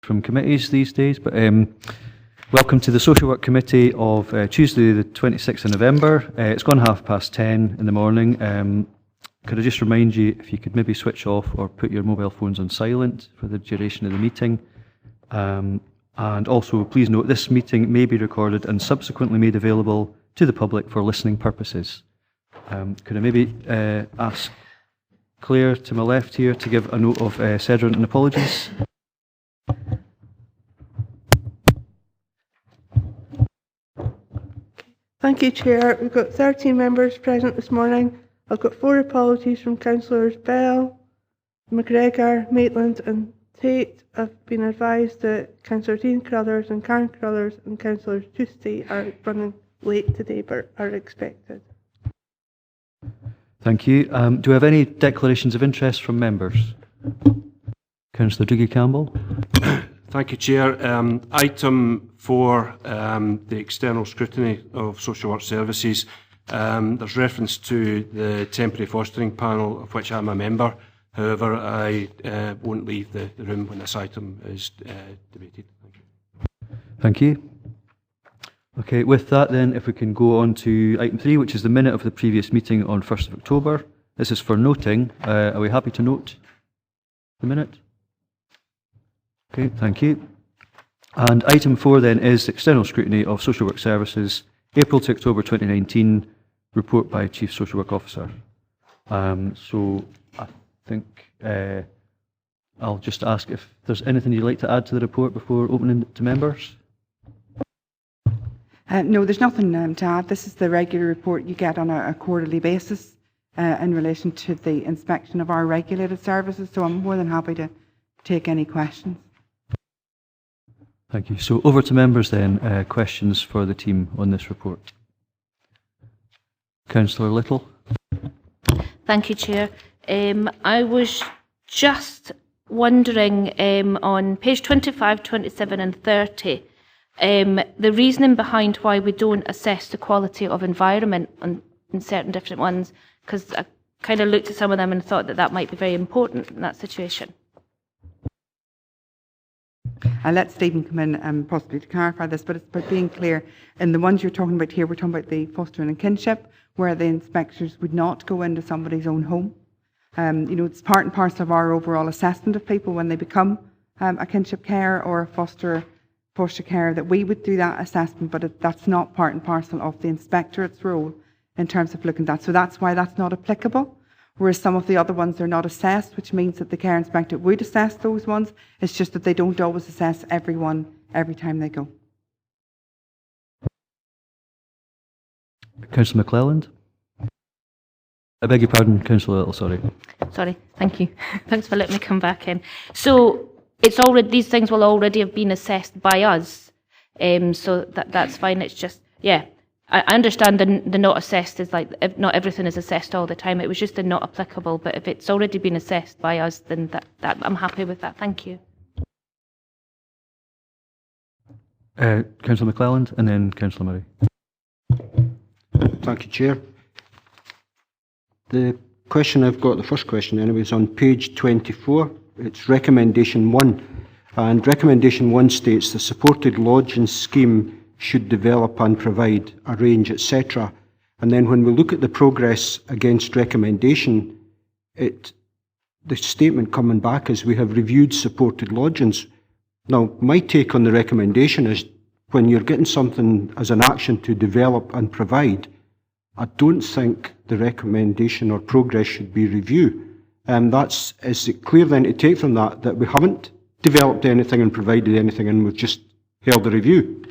from committees these days, but welcome to the Social Work Committee of Tuesday the 26th of November. It's gone 10:30 in the morning. Could I just remind you, if you could maybe switch off or put your mobile phones on silent for the duration of the meeting. And also, please note, this meeting may be recorded and subsequently made available to the public for listening purposes. Could I maybe ask Claire to my left here to give a note of SEDERUNT and apologies? Thank you, Chair. We've got 13 members present this morning. I've got 4 apologies from Councillors Bell, McGregor, Maitland and Tate. I've been advised that Councillor Dean Crothers and Karen Crothers and Councillor Tuesday are running late today but are expected. Thank you. Do we have any declarations of interest from members? Councillor Dougie Campbell. Thank you, Chair. Item 4, the external scrutiny of social work services. There's reference to the temporary fostering panel, of which I'm a member. However, I won't leave the room when this item is debated. Thank you. Thank you. Okay, with that then, if we can go on to item 3, which is the minute of the previous meeting on 1st of October. This is for noting. Are we happy to note the minute? Okay, thank you. And item 4 then is external scrutiny of social work services, April to October 2019, report by Chief Social Work Officer. So I think I'll just ask if there's anything you'd like to add to the report before opening it to members. No, there's nothing to add. This is the regular report you get on a quarterly basis in relation to the inspection of our regulated services, so I'm more than happy to take any questions. Thank you. So over to members then, questions for the team on this report. Councillor Little. Thank you, Chair. I was just wondering on page 25, 27 and 30, the reasoning behind why we don't assess the quality of environment in certain different ones, because I kind of looked at some of them and thought that that might be very important in that situation. I'll let Stephen come in possibly to clarify this, but it's about being clear. In the ones you're talking about here, we're talking about the fostering and kinship, where the inspectors would not go into somebody's own home. It's part and parcel of our overall assessment of people when they become a kinship care or a foster care, that we would do that assessment, but that's not part and parcel of the inspectorate's role in terms of looking at that. So that's why that's not applicable. Whereas some of the other ones are not assessed, which means that the care inspector would assess those ones. It's just that they don't always assess everyone every time they go. Councillor McClelland. I beg your pardon, Councillor Little, sorry. Sorry, thank you. Thanks for letting me come back in. So it's already, these things will already have been assessed by us, so that's fine. It's just, yeah, I understand the not assessed is like, not everything is assessed all the time. It was just the not applicable, but if it's already been assessed by us, then that I'm happy with that. Thank you. Councillor McClelland and then Councillor Murray. Thank you, Chair. The question I've got, the first question anyway, is on page 24. It's recommendation 1. And recommendation 1 states the supported lodging scheme should develop and provide, arrange, etc. And then when we look at the progress against recommendation, the statement coming back is we have reviewed supported lodgings. Now, my take on the recommendation is when you're getting something as an action to develop and provide, I don't think the recommendation or progress should be review. Is it clear then to take from that we haven't developed anything and provided anything and we've just held a review?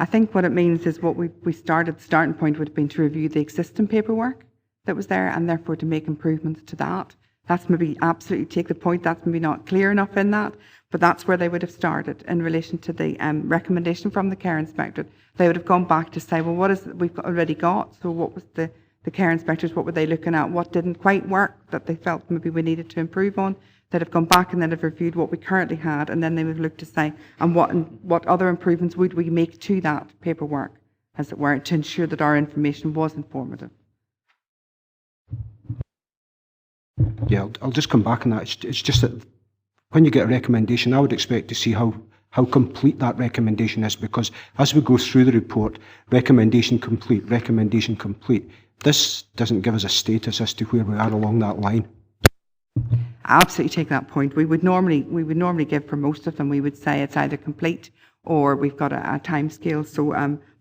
I think what it means is what we started, the starting point would have been to review the existing paperwork that was there and therefore to make improvements to that. That's maybe absolutely take the point, that's maybe not clear enough in that, but that's where they would have started in relation to the recommendation from the care inspectorate. They would have gone back to say, well, what is it we've already got? So what was the care inspectors, what were they looking at? What didn't quite work that they felt maybe we needed to improve on? They'd have gone back and then have reviewed what we currently had, and then they would look to say, and what other improvements would we make to that paperwork, as it were, to ensure that our information was informative. Yeah, I'll just come back on that. It's just that when you get a recommendation, I would expect to see how complete that recommendation is, because as we go through the report, recommendation complete, this doesn't give us a status as to where we are along that line. I absolutely take that point. We would normally give for most of them, we would say it's either complete or we've got a time scale. So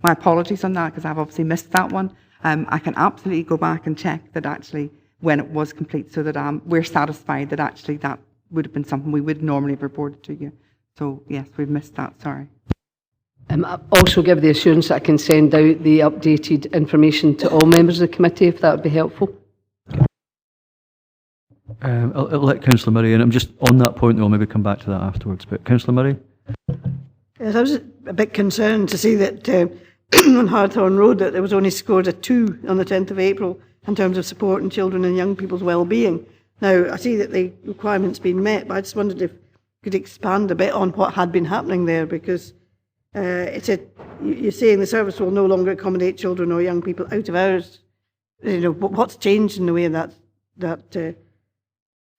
my apologies on that, because I've obviously missed that one. I can absolutely go back and check that actually when it was complete, so that we're satisfied that actually that would have been something we would normally have reported to you. So yes, we've missed that, sorry. I also give the assurance that I can send out the updated information to all members of the committee, if that would be helpful. I'll let Councillor Murray, and I'm just on that point, I'll maybe come back to that afterwards. But Councillor Murray? Yes, I was a bit concerned to see that on Hardthorn Road that there was only scored a 2 on the 10th of April in terms of supporting children and young people's well-being. Now, I see that the requirement's been met, but I just wondered if you could expand a bit on what had been happening there, because you're saying the service will no longer accommodate children or young people out of hours. You know, what's changed in the way that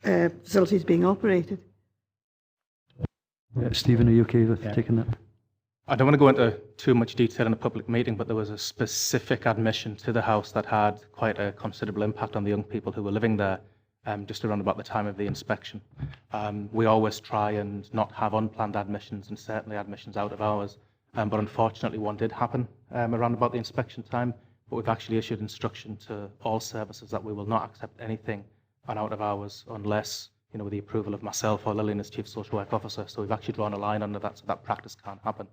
facility is being operated? Stephen, are you okay with taking that? I don't want to go into too much detail in a public meeting, but there was a specific admission to the house that had quite a considerable impact on the young people who were living there just around about the time of the inspection. We always try and not have unplanned admissions, and certainly admissions out of hours, but unfortunately one did happen around about the inspection time, but we've actually issued instruction to all services that we will not accept anything on out of hours unless, you know, with the approval of myself or Lillian as Chief Social Work Officer. So we've actually drawn a line under that, so that practice can't happen.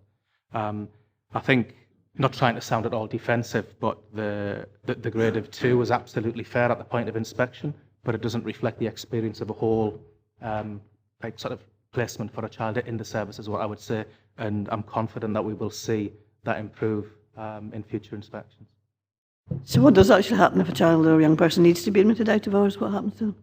I think, not trying to sound at all defensive, but the grade of 2 was absolutely fair at the point of inspection, but it doesn't reflect the experience of a whole sort of placement for a child in the service, is what I would say. And I'm confident that we will see that improve in future inspections. So what does actually happen if a child or a young person needs to be admitted out of hours? What happens to them?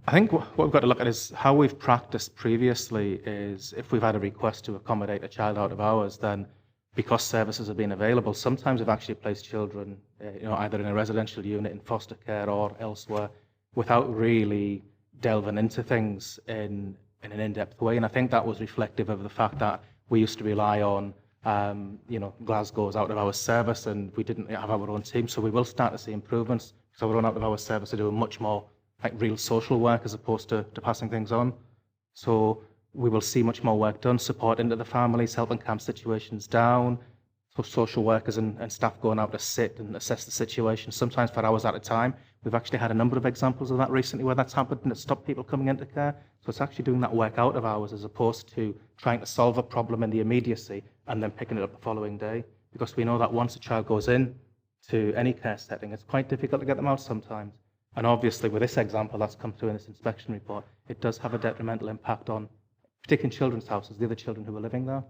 I think what we've got to look at is how we've practiced previously is if we've had a request to accommodate a child out of hours, then because services have been available, sometimes we've actually placed children either in a residential unit, in foster care or elsewhere, without really delving into things in an in-depth way. And I think that was reflective of the fact that we used to rely on Glasgow's out-of-hours service, and we didn't have our own team. So we will start to see improvements, because our own out-of-hours service are doing much more like real social work as opposed to passing things on. So we will see much more work done, support into the families, helping calm situations down, so social workers and staff going out to sit and assess the situation, sometimes for hours at a time. We've actually had a number of examples of that recently where that's happened and it's stopped people coming into care. So it's actually doing that work out of hours as opposed to trying to solve a problem in the immediacy and then picking it up the following day. Because we know that once a child goes in to any care setting, it's quite difficult to get them out sometimes. And obviously with this example that's come through in this inspection report, it does have a detrimental impact on, particularly in children's houses, the other children who are living there.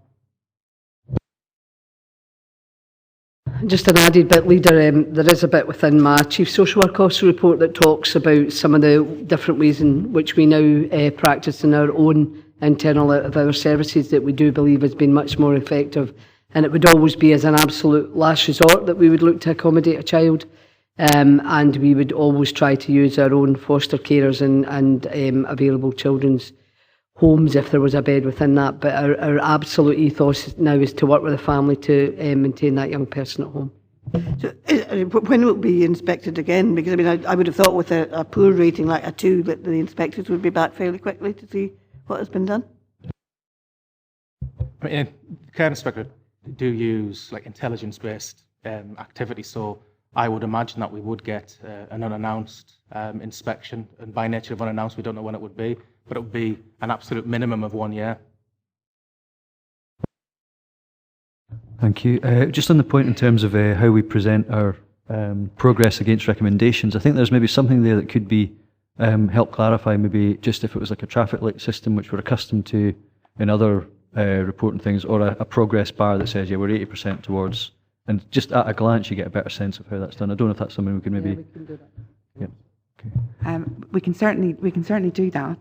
Just an added bit, Leader, there is a bit within my Chief Social Work Officer report that talks about some of the different ways in which we now practice in our own internal out of our services that we do believe has been much more effective. And it would always be as an absolute last resort that we would look to accommodate a child. And we would always try to use our own foster carers and available children's homes if there was a bed within that. But our absolute ethos now is to work with the family to maintain that young person at home. So, when will it be inspected again? Because I would have thought with a poor rating like a 2 that the inspectors would be back fairly quickly to see what has been done. I mean, care inspectors do use like intelligence-based activity, so I would imagine that we would get an unannounced inspection, and by nature of unannounced, we don't know when it would be, but it would be an absolute minimum of 1 year. Thank you. Just on the point in terms of how we present our progress against recommendations, I think there's maybe something there that could be help clarify, maybe just if it was like a traffic light system, which we're accustomed to in other reporting things, or a progress bar that says, yeah, we're 80% towards. And just at a glance, you get a better sense of how that's done. I don't know if that's something we can maybe. Yeah, we can do that. Yeah. Okay. We can certainly do that.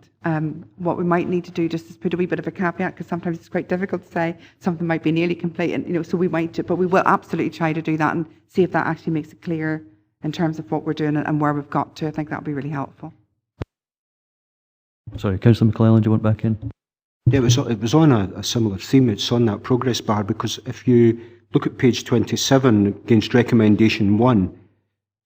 What we might need to do just is put a wee bit of a caveat, because sometimes it's quite difficult to say something might be nearly complete, and so we might, but we will absolutely try to do that and see if that actually makes it clear in terms of what we're doing and where we've got to. I think that would be really helpful. Sorry, Councillor McClelland, do you want back in? Yeah, it was on a similar theme. It's on that progress bar, because if you look at page 27 against recommendation 1,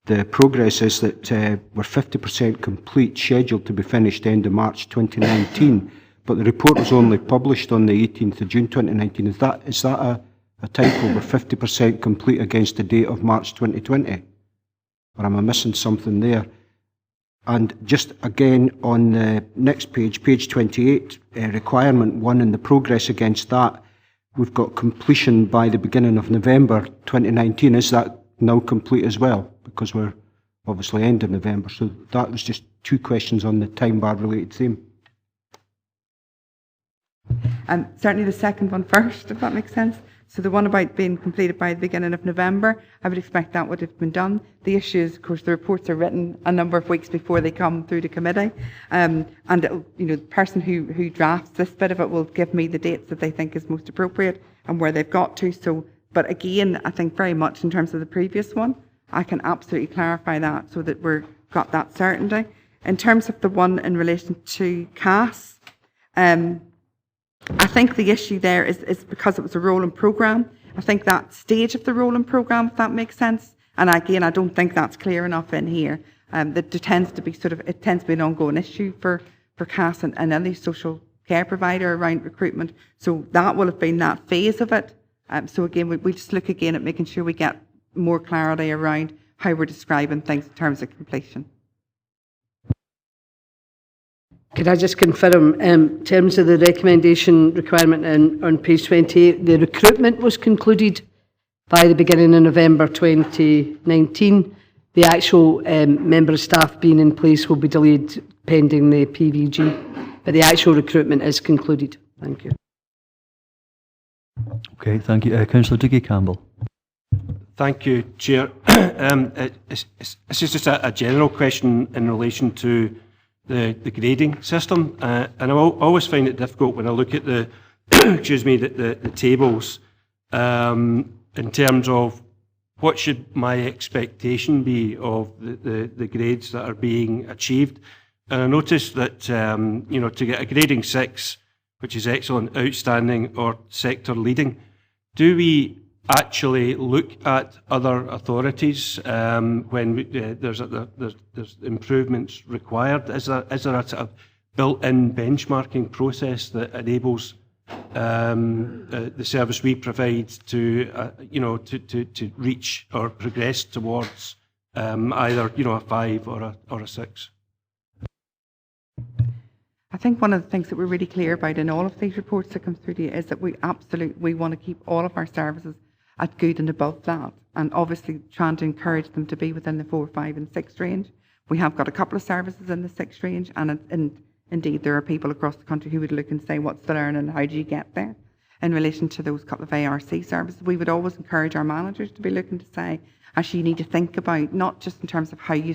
the progress is that we're 50% complete, scheduled to be finished end of March 2019, but the report was only published on the 18th of June 2019. Is that a typo? We're 50% complete against the date of March 2020? Or am I missing something there? And just again on the next page, page 28, requirement 1 and the progress against that, we've got completion by the beginning of November 2019. Is that now complete as well? Because we're obviously end of November. So that was just 2 questions on the time bar related theme. Certainly the second one first, if that makes sense. So the one about being completed by the beginning of November, I would expect that would have been done. The issue is, of course, the reports are written a number of weeks before they come through the committee, and the person who drafts this bit of it will give me the dates that they think is most appropriate and where they've got to. So, but again, I think very much in terms of the previous one, I can absolutely clarify that so that we've got that certainty. In terms of the one in relation to CAS, I think the issue there is because it was a rolling programme. I think that stage of the rolling programme, if that makes sense. And again, I don't think that's clear enough in here. That there tends to be an ongoing issue for CAS and any social care provider around recruitment. So that will have been that phase of it. So again, we just look again at making sure we get more clarity around how we're describing things in terms of completion. Could I just confirm, in terms of the recommendation requirement on page 28, the recruitment was concluded by the beginning of November 2019. The actual member of staff being in place will be delayed pending the PVG, but the actual recruitment is concluded. Thank you. Okay, thank you. Councillor Dougie Campbell. Thank you, Chair. This is just a general question in relation to the grading system, and I always find it difficult when I look at the the tables in terms of what should my expectation be of the grades that are being achieved. And I noticed that to get a grading 6, which is excellent, outstanding, or sector leading, do we actually look at other authorities when there's improvements required? Is there a sort of built-in benchmarking process that enables the service we provide to to reach or progress towards either a 5 or a 6? I think one of the things that we're really clear about in all of these reports that come through to you is that we want to keep all of our services at good and above that, and obviously trying to encourage them to be within the 4, 5 and 6 range. We have got a couple of services in the 6 range, and indeed there are people across the country who would look and say, what's the learning and how do you get there? In relation to those couple of ARC services, we would always encourage our managers to be looking to say, actually you need to think about, not just in terms of how you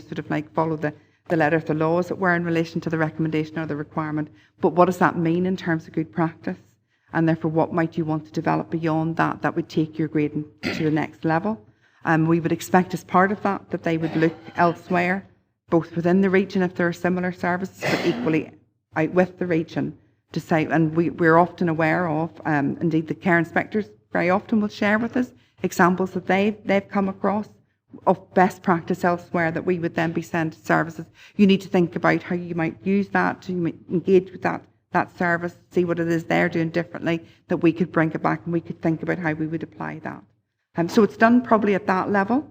follow the letter of the law, as it were, in relation to the recommendation or the requirement, but what does that mean in terms of good practice? And therefore, what might you want to develop beyond that would take your grading to the next level? We would expect as part of that they would look elsewhere, both within the region if there are similar services, but equally out with the region to say, and we're often aware of, indeed the care inspectors very often will share with us examples that they've come across of best practice elsewhere that we would then be sent services. You need to think about how you might use that, to engage with that service, see what it is they're doing differently, that we could bring it back and we could think about how we would apply that. So it's done probably at that level,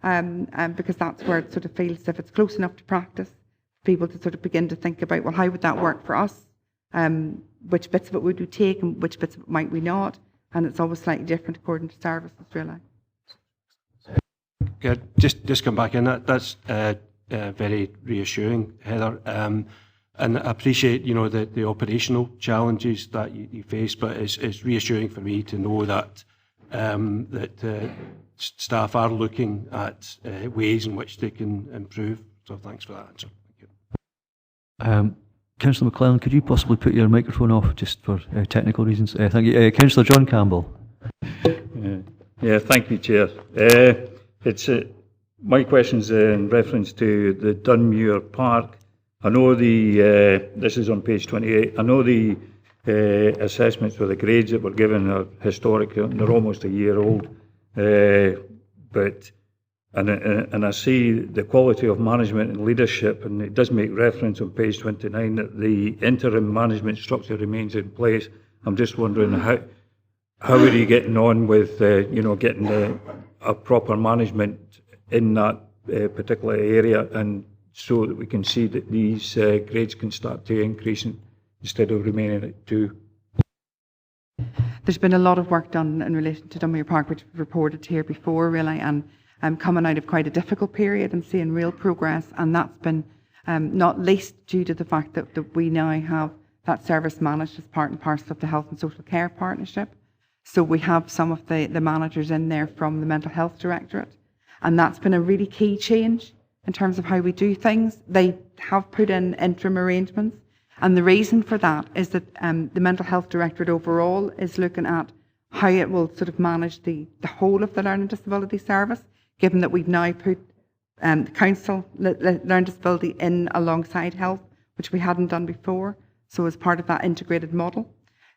because that's where it sort of feels if it's close enough to practice, people to sort of begin to think about, well, how would that work for us? Which bits of it would we take and which bits of it might we not? And it's always slightly different according to services, really. Good. Just come back in. That's very reassuring, Heather. And I appreciate, the operational challenges that you face, but it's reassuring for me to know that staff are looking at ways in which they can improve. So thanks for that answer. Thank you. Councillor McClelland, could you possibly put your microphone off just for technical reasons? Thank you. Councillor John Campbell. Yeah, thank you, Chair. My question's in reference to the Dunmuir Park I know this is on page 28, I know the assessments for the grades that were given are historic, they're almost a year old, and I see the quality of management and leadership, and it does make reference on page 29 that the interim management structure remains in place. I'm just wondering how are you getting on with getting a proper management in that particular area, and so that we can see that these grades can start to increase instead of remaining at 2. There's been a lot of work done in relation to Dunmere Park, which we've reported here before, really, and coming out of quite a difficult period and seeing real progress, and that's been not least due to the fact that we now have that service managed as part and parcel of the Health and Social Care Partnership. So we have some of the managers in there from the Mental Health Directorate, and that's been a really key change in terms of how we do things. They have put in interim arrangements, and the reason for that is that the Mental Health Directorate overall is looking at how it will sort of manage the whole of the learning disability service, given that we've now put the council learning disability in alongside health, which we hadn't done before, so as part of that integrated model.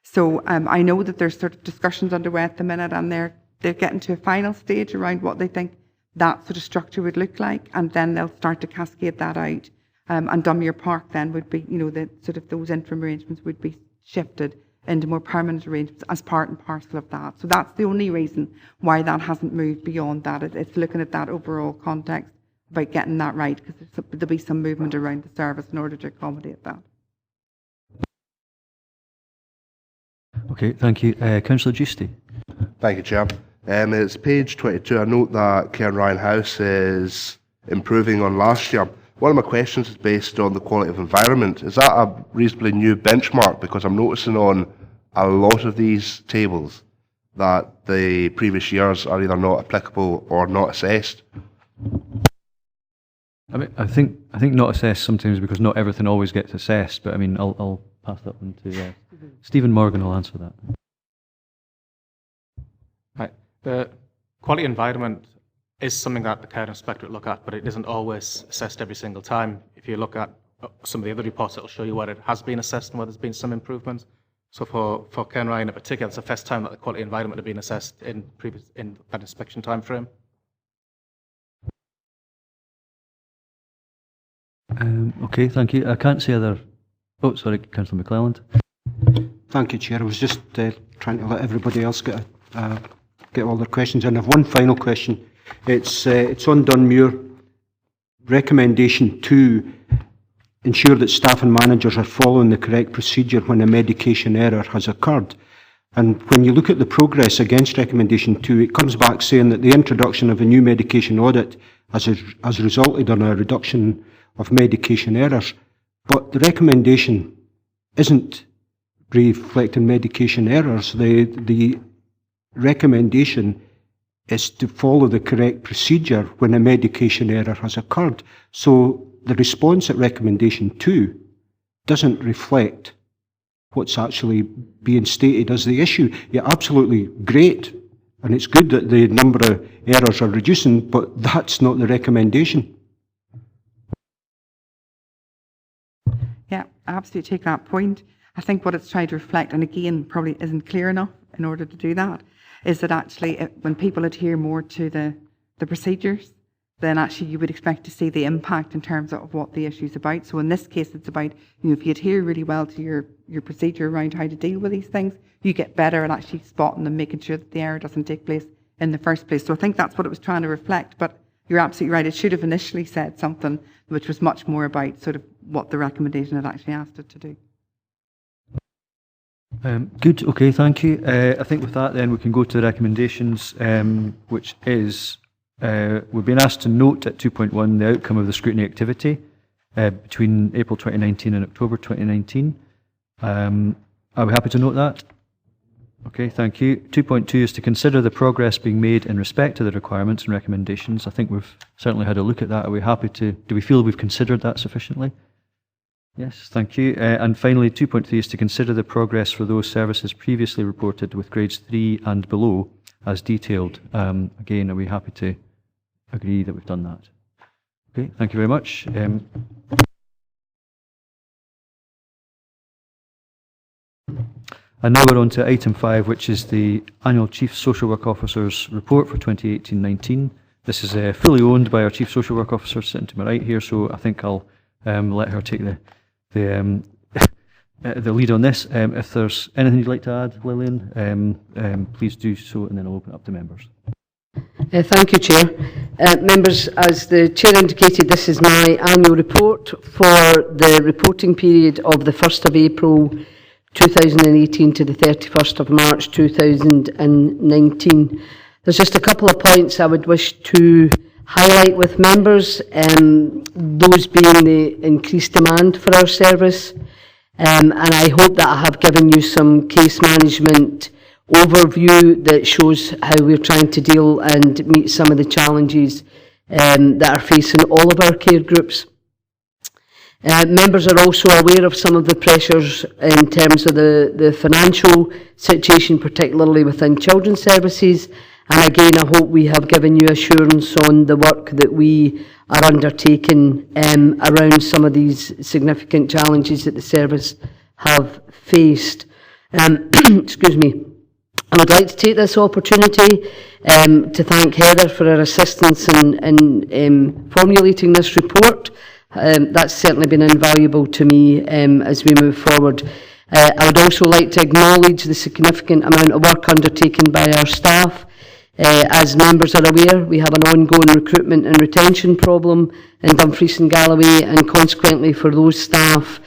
So I know that there's sort of discussions underway at the minute, and they're getting to a final stage around what they think that sort of structure would look like, and then they'll start to cascade that out. And Dunmere Park then would be, the sort of those interim arrangements would be shifted into more permanent arrangements as part and parcel of that. So that's the only reason why that hasn't moved beyond that. It's looking at that overall context about getting that right, because there'll be some movement around the service in order to accommodate that. Okay, thank you. Councillor Giusti. Thank you, Chair. It's page 22. I note that Cairn Ryan House is improving on last year. One of my questions is based on the quality of environment. Is that a reasonably new benchmark? Because I'm noticing on a lot of these tables that the previous years are either not applicable or not assessed. I mean, I think not assessed sometimes because not everything always gets assessed. But I mean, I'll pass that one to Stephen Morgan. Will answer that. Right. The quality environment is something that the care inspectorate look at, but it isn't always assessed every single time. If you look at some of the other reports, it'll show you where it has been assessed and where there's been some improvements. So for Cairn Ryan in particular, it's the first time that the quality environment had been assessed in that inspection time frame. Okay, thank you. I can't see other... Oh, sorry, Councillor McClelland. Thank you, Chair. I was just trying to let everybody else get all their questions in. I have one final question. It's on Dunmere. Recommendation 2, ensure that staff and managers are following the correct procedure when a medication error has occurred. And when you look at the progress against recommendation 2, it comes back saying that the introduction of a new medication audit has resulted in a reduction of medication errors. But the recommendation isn't reflecting medication errors. The recommendation is to follow the correct procedure when a medication error has occurred. So the response at recommendation 2 doesn't reflect what's actually being stated as the issue. Yeah, absolutely great, and it's good that the number of errors are reducing, but that's not the recommendation. Yeah, I absolutely take that point. I think what it's trying to reflect, and again, probably isn't clear enough in order to do that, is that actually when people adhere more to the procedures, then actually you would expect to see the impact in terms of what the issue is about. So in this case, it's about, if you adhere really well to your procedure around how to deal with these things, you get better at actually spotting them, making sure that the error doesn't take place in the first place. So I think that's what it was trying to reflect, but you're absolutely right. It should have initially said something which was much more about sort of what the recommendation had actually asked it to do. Good, okay, thank you. I think with that then we can go to the recommendations, which is, we've been asked to note at 2.1 the outcome of the scrutiny activity between April 2019 and October 2019. Are we happy to note that? Okay, thank you. 2.2 is to consider the progress being made in respect to the requirements and recommendations. I think we've certainly had a look at that. Are we happy to, do we feel we've considered that sufficiently? Yes, thank you. And finally, 2.3 is to consider the progress for those services previously reported with grades 3 and below as detailed. Again, are we happy to agree that we've done that? Okay, thank you very much. And now we're on to item 5, which is the annual Chief Social Work Officer's report for 2018-19. This is fully owned by our Chief Social Work Officer sitting to my right here, so I think I'll let her take the lead on this. If there's anything you'd like to add, Lillian, please do so, and then I'll open it up to members. Thank you, Chair. Members, as the Chair indicated, this is my annual report for the reporting period of the 1st of April 2018 to the 31st of March 2019. There's just a couple of points I would wish to highlight with members, those being the increased demand for our service, and I hope that I have given you some case management overview that shows how we're trying to deal and meet some of the challenges that are facing all of our care groups. Members are also aware of some of the pressures in terms of the financial situation, particularly within children's services. And again, I hope we have given you assurance on the work that we are undertaking around some of these significant challenges that the service have faced. Excuse me. I would like to take this opportunity to thank Heather for her assistance in formulating this report. That's certainly been invaluable to me as we move forward. I would also like to acknowledge the significant amount of work undertaken by our staff. As members are aware, we have an ongoing recruitment and retention problem in Dumfries and Galloway, and consequently for those staff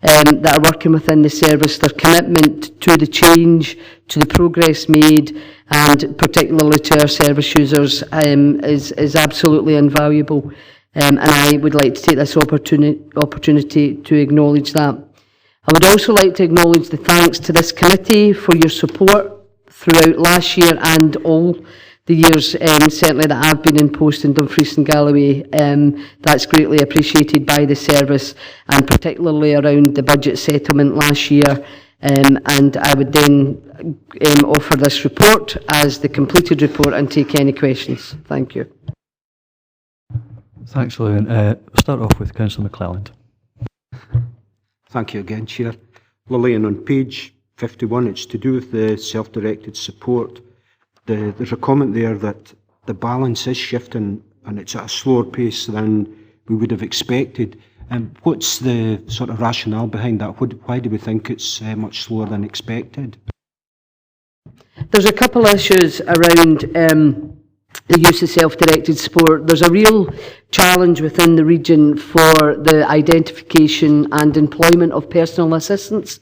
that are working within the service, their commitment to the change, to the progress made, and particularly to our service users is absolutely invaluable. And I would like to take this opportunity to acknowledge that. I would also like to acknowledge the thanks to this committee for your support throughout last year and all the years certainly that I've been in post in Dumfries and Galloway. That's greatly appreciated by the service, and particularly around the budget settlement last year. And I would then offer this report as the completed report and take any questions. Thank you. Thanks, Lillian. We'll start off with Councillor McClelland. Thank you again, Chair. Lillian, on page 51, it's to do with the self-directed support. There's a comment there that the balance is shifting and it's at a slower pace than we would have expected. What's the sort of rationale behind that? Why do we think it's much slower than expected? There's a couple of issues around the use of self-directed support. There's a real challenge within the region for the identification and employment of personal assistants.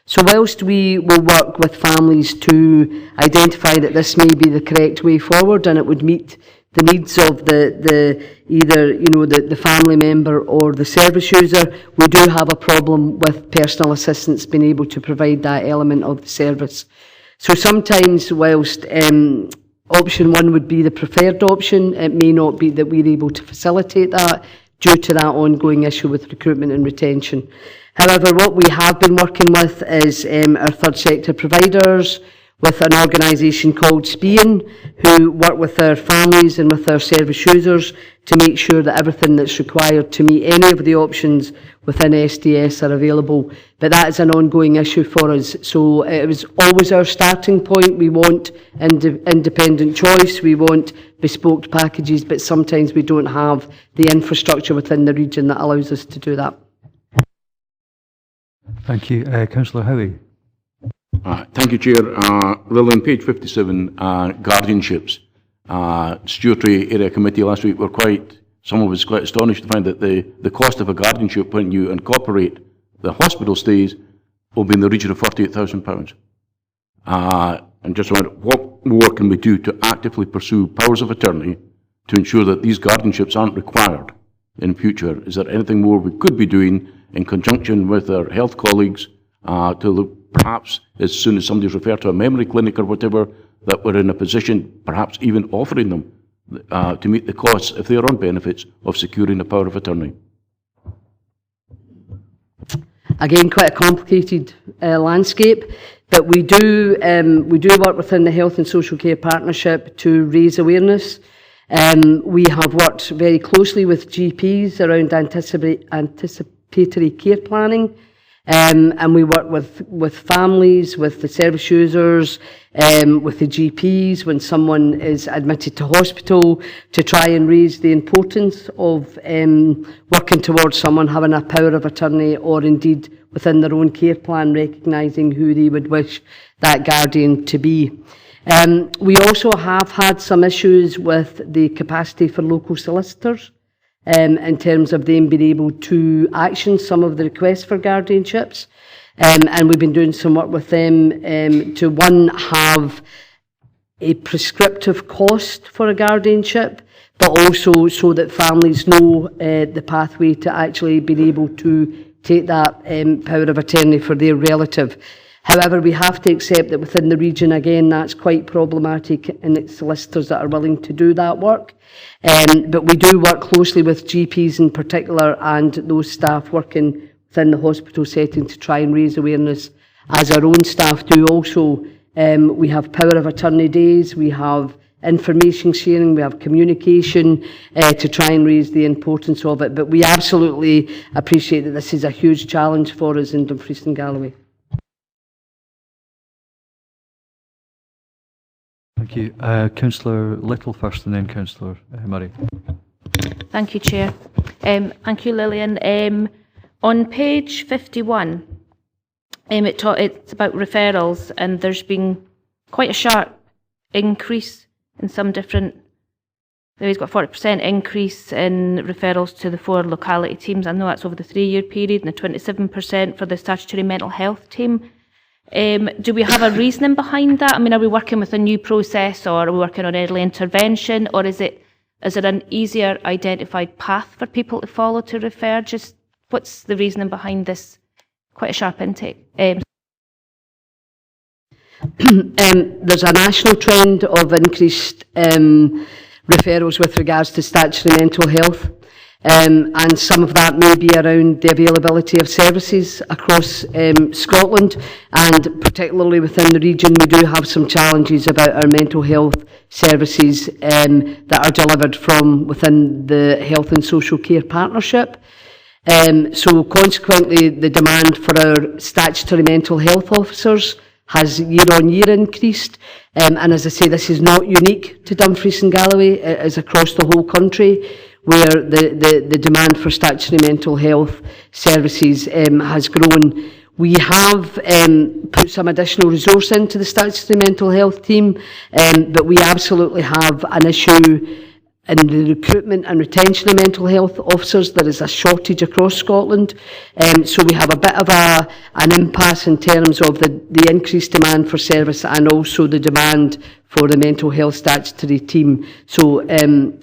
So whilst we will work with families to identify that this may be the correct way forward and it would meet the needs of the family member or the service user, we do have a problem with personal assistants being able to provide that element of the service. So sometimes whilst option one would be the preferred option, it may not be that we're able to facilitate that due to that ongoing issue with recruitment and retention. However, what we have been working with is our third sector providers, with an organisation called SPEIN, who work with our families and with our service users to make sure that everything that's required to meet any of the options within SDS are available. But that is an ongoing issue for us. So it was always our starting point. We want independent choice, we want bespoke packages, but sometimes we don't have the infrastructure within the region that allows us to do that. Thank you. Councillor Howie. Thank you, Chair. Lillian, page 57, guardianships. Stewardship Area Committee last week were some of us quite astonished to find that the cost of a guardianship when you incorporate the hospital stays will be in the region of £48,000. And just wonder, what more can we do to actively pursue powers of attorney to ensure that these guardianships aren't required in future? Is there anything more we could be doing in conjunction with our health colleagues to look, perhaps as soon as somebody's referred to a memory clinic or whatever, that we're in a position, perhaps even offering them to meet the costs, if they are on benefits, of securing a power of attorney? Again, quite a complicated landscape, but we do work within the Health and Social Care Partnership to raise awareness. We have worked very closely with GPs around anticipatory care planning. And we work with families, with the service users, with the GPs when someone is admitted to hospital, to try and raise the importance of working towards someone having a power of attorney, or indeed within their own care plan, recognising who they would wish that guardian to be. We also have had some issues with the capacity for local solicitors in terms of them being able to action some of the requests for guardianships. And we've been doing some work with them to, one, have a prescriptive cost for a guardianship, but also so that families know the pathway to actually being able to take that power of attorney for their relative. However, we have to accept that within the region, again, that's quite problematic, and it's solicitors that are willing to do that work. But we do work closely with GPs in particular and those staff working within the hospital setting to try and raise awareness, as our own staff do also. We have power of attorney days, we have information sharing, we have communication to try and raise the importance of it. But we absolutely appreciate that this is a huge challenge for us in Dumfries and Galloway. Thank you. Councillor Little first and then Councillor Murray. Thank you, Chair. Thank you, Lillian. On page 51, it's about referrals, and there's been quite a sharp increase in some different. He's got a 40% increase in referrals to the 4 locality teams. I know that's over the 3-year period, and the 27% for the statutory mental health team. Do we have a reasoning behind that? I mean, are we working with a new process, or are we working on early intervention, or is it an easier identified path for people to follow to refer? Just what's the reasoning behind this quite a sharp intake? There's a national trend of increased referrals with regards to statutory mental health. And some of that may be around the availability of services across Scotland, and particularly within the region we do have some challenges about our mental health services that are delivered from within the Health and Social Care Partnership. So consequently the demand for our statutory mental health officers has year on year increased, and as I say, this is not unique to Dumfries and Galloway, it is across the whole country, where the demand for statutory mental health services has grown. We have put some additional resource into the statutory mental health team, but we absolutely have an issue in the recruitment and retention of mental health officers. There is a shortage across Scotland, so we have a bit of an impasse in terms of the increased demand for service and also the demand for the mental health statutory team. So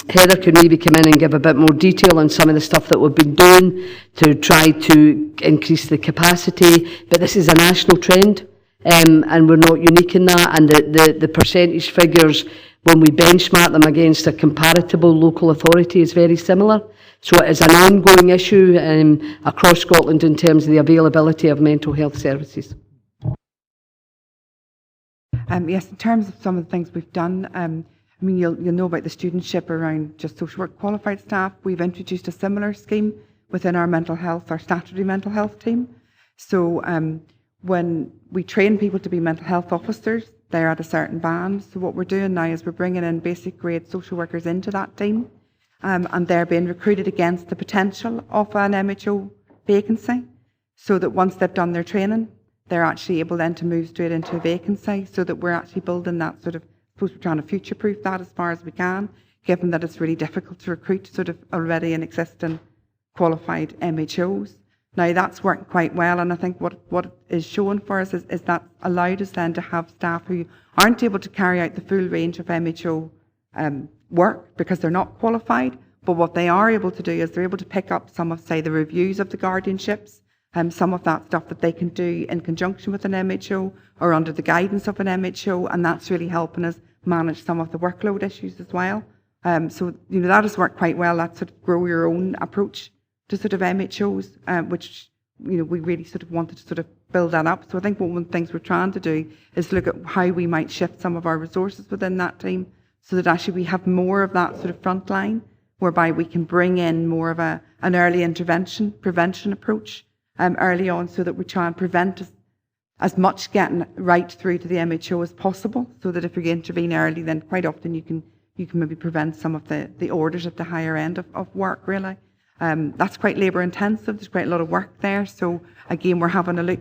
Heather could maybe come in and give a bit more detail on some of the stuff that we've been doing to try to increase the capacity, but this is a national trend, and we're not unique in that, and the percentage figures when we benchmark them against a comparable local authority is very similar. So it is an ongoing issue across Scotland in terms of the availability of mental health services. Yes, in terms of some of the things we've done, I mean, you'll know about the studentship around just social work qualified staff. We've introduced a similar scheme within our mental health, our statutory mental health team. So when we train people to be mental health officers, they're at a certain band. So what we're doing now is we're bringing in basic grade social workers into that team, and they're being recruited against the potential of an MHO vacancy, so that once they've done their training, they're actually able then to move straight into a vacancy, so that we're actually building that sort of, I suppose we're trying to future-proof that as far as we can, given that it's really difficult to recruit sort of already an existing qualified MHOs. Now that's worked quite well, and I think what is showing for us is that allowed us then to have staff who aren't able to carry out the full range of MHO work because they're not qualified, but what they are able to do is they're able to pick up some of, say, the reviews of the guardianships, some of that stuff that they can do in conjunction with an MHO or under the guidance of an MHO, and that's really helping us manage some of the workload issues as well. So, you know, that has worked quite well, that sort of grow your own approach to sort of MHOs, which, you know, we really sort of wanted to sort of build that up. So I think one of the things we're trying to do is look at how we might shift some of our resources within that team, so that actually we have more of that sort of front line, whereby we can bring in more of an early intervention, prevention approach, early on, so that we try and prevent as much getting right through to the MHO as possible, so that if you intervene early, then quite often you can maybe prevent some of the orders at the higher end of work, really. That's quite labour intensive. There's quite a lot of work there. So again, we're having a look.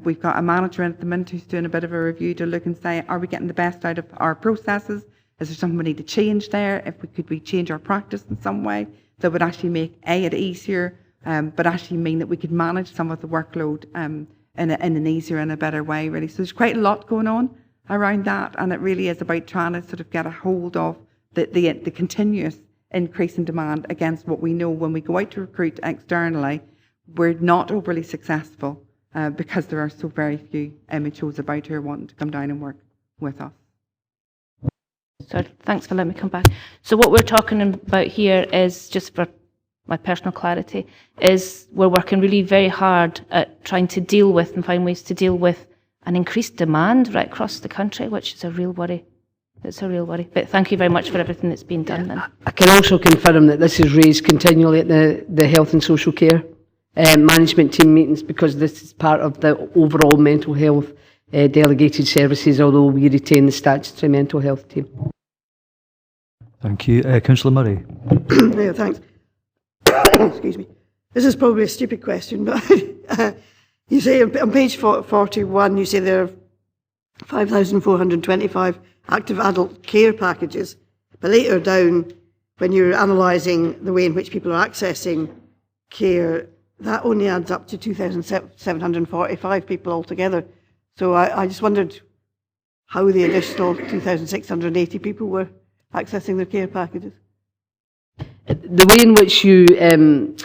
We've got a manager in at the minute who's doing a bit of a review to look and say, are we getting the best out of our processes? Is there something we need to change there? Could we change our practice in some way that would actually make it easier, but actually mean that we could manage some of the workload in an easier and a better way, really. So there's quite a lot going on around that, and it really is about trying to sort of get a hold of the continuous increase in demand against what we know when we go out to recruit externally, we're not overly successful because there are so very few MHOs about who are wanting to come down and work with us. So thanks for letting me come back. So what we're talking about here is, just for my personal clarity, is we're working really very hard at trying to deal with and find ways to deal with an increased demand right across the country, which is a real worry. It's a real worry. But thank you very much for everything that's been done then. I can also confirm that this is raised continually at the Health and Social Care management team meetings, because this is part of the overall mental health delegated services, although we retain the statutory mental health team. Thank you. Councillor Murray. Yeah, thanks. Excuse me. This is probably a stupid question, but you say on page 41, you say there are 5,425 active adult care packages, but later down, when you're analysing the way in which people are accessing care, that only adds up to 2,745 people altogether. So I just wondered how the additional 2,680 people were accessing their care packages. The way in which you, and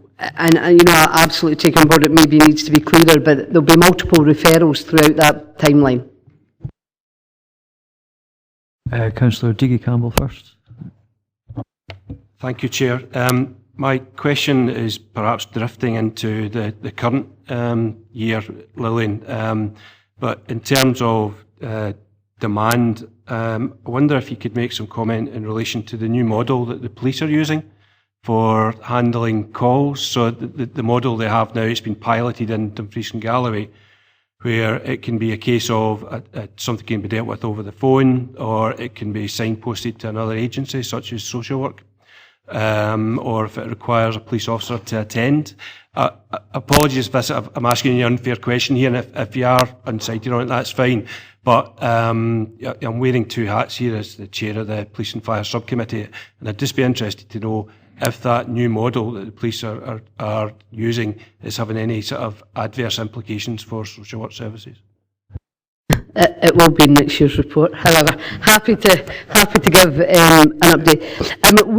you know, I absolutely take on board it maybe needs to be clearer, but there'll be multiple referrals throughout that timeline. Councillor Diggy Campbell first. Thank you, Chair. My question is perhaps drifting into the current year, Lillian, but in terms of demand, I wonder if you could make some comment in relation to the new model that the police are using for handling calls. So the model they have now, it's been piloted in Dumfries and Galloway, where it can be a case of something can be dealt with over the phone, or it can be signposted to another agency, such as social work, or if it requires a police officer to attend. Apologies if I'm asking you an unfair question here, and if you are unsighted on it, that's fine. But I'm wearing two hats here as the chair of the Police and Fire Subcommittee, and I'd just be interested to know if that new model that the police are using is having any sort of adverse implications for social work services. It will be in next year's report. However, happy to give an update.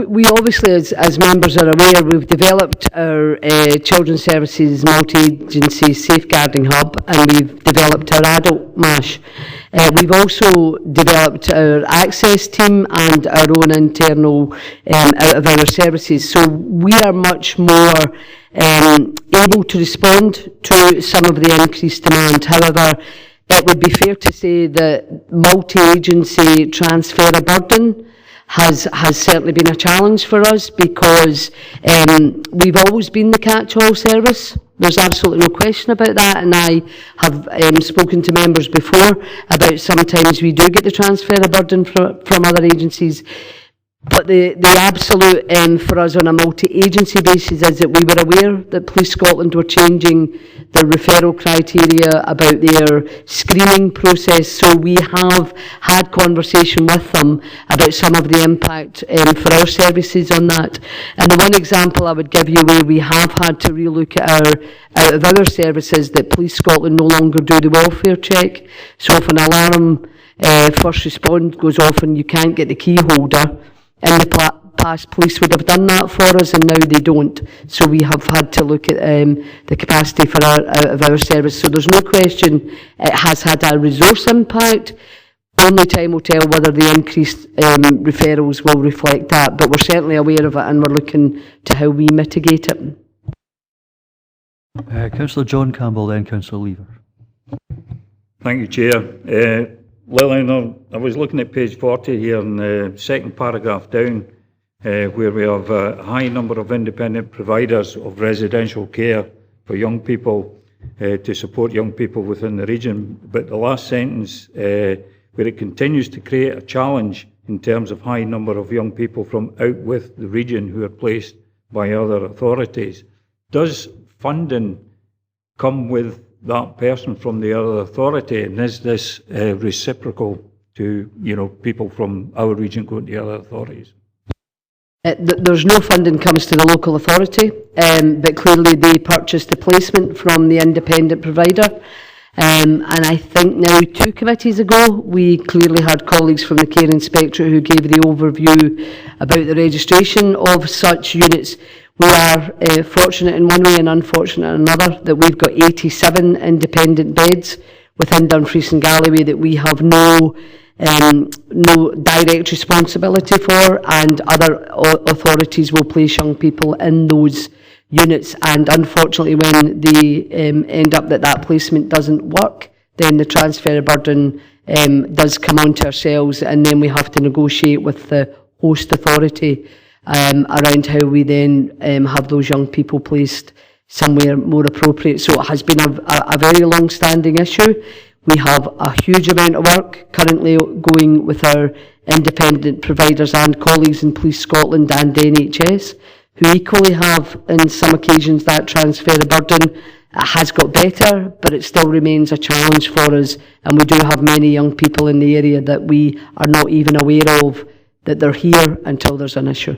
We obviously, as members are aware, we've developed our Children's Services Multi-Agency Safeguarding Hub, and we've developed our Adult MASH. We've also developed our access team and our own internal out of our services. So we are much more able to respond to some of the increased demand. However, it would be fair to say that multi-agency transfer of burden has certainly been a challenge for us, because we've always been the catch-all service. There's absolutely no question about that, and I have spoken to members before about sometimes we do get the transfer of burden from other agencies. But the absolute for us on a multi-agency basis is that we were aware that Police Scotland were changing the referral criteria about their screening process, so we have had conversation with them about some of the impact for our services on that. And the one example I would give you where we have had to relook at out of our services, that Police Scotland no longer do the welfare check. So if an alarm first respond goes off and you can't get the key holder, in the past, police would have done that for us, and now they don't. So we have had to look at the capacity for our service. So there's no question it has had a resource impact. Only time will tell whether the increased referrals will reflect that, but we're certainly aware of it, and we're looking to how we mitigate it. Councillor John Campbell, then Councillor Lever. Thank you, Chair. Lillian, I was looking at page 40 here in the second paragraph down, where we have a high number of independent providers of residential care for young people, to support young people within the region. But the last sentence, where it continues to create a challenge in terms of high number of young people from out with the region who are placed by other authorities. Does funding come with that person from the other authority, and is this reciprocal to people from our region going to the other authorities? There's no funding comes to the local authority, but clearly they purchased the placement from the independent provider. And I think now 2 committees ago, we clearly had colleagues from the Care Inspectorate who gave the overview about the registration of such units. We are fortunate in one way and unfortunate in another that we've got 87 independent beds within Dumfries and Galloway that we have no direct responsibility for, and other authorities will place young people in those units, and unfortunately when they end up that placement doesn't work, then the transfer burden does come onto ourselves, and then we have to negotiate with the host authority around how we then have those young people placed somewhere more appropriate. So it has been a very long-standing issue. We have a huge amount of work currently going with our independent providers and colleagues in Police Scotland and NHS, who equally have, in some occasions, that transfer of burden. It has got better, but it still remains a challenge for us, and we do have many young people in the area that we are not even aware of that they're here until there's an issue.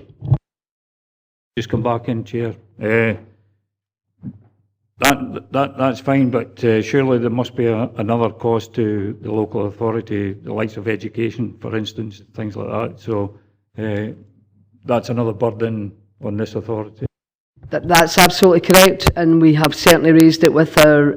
Just come back in, Chair. That's fine, but surely there must be another cost to the local authority, the likes of education, for instance, things like that. So that's another burden on this authority. That's absolutely correct, and we have certainly raised it with our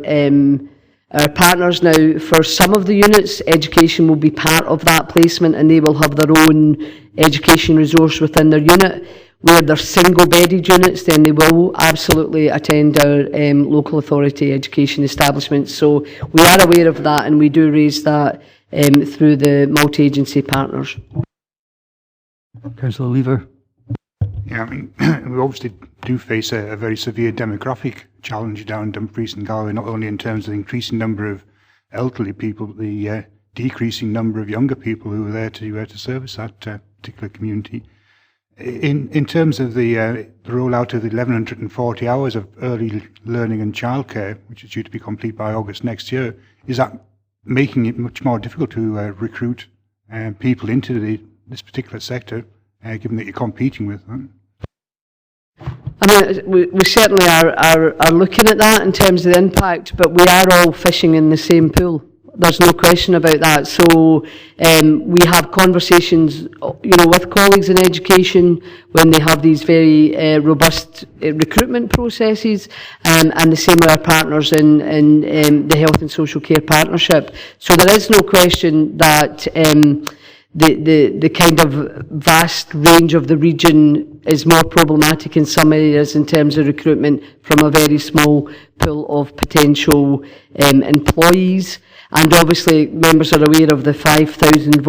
partners now. For some of the units, education will be part of that placement, and they will have their own education resource within their unit. Where they're single-bedded units, then they will absolutely attend our local authority education establishments. So we are aware of that, and we do raise that through the multi-agency partners. Councillor Lever. Yeah, I mean, we obviously do face a very severe demographic challenge down Dumfries and Galloway, not only in terms of the increasing number of elderly people, but the decreasing number of younger people who are there to service that particular community. In terms of the rollout of the 1,140 hours of early learning and childcare, which is due to be complete by August next year, is that making it much more difficult to recruit people into this particular sector, given that you're competing with them? I mean, we certainly are looking at that in terms of the impact, but we are all fishing in the same pool. There's no question about that. So we have conversations, with colleagues in education when they have these very robust recruitment processes, and the same with our partners in the Health and Social Care Partnership. So there is no question that the kind of vast range of the region is more problematic in some areas in terms of recruitment from a very small pool of potential employees. And obviously, members are aware of the 10,000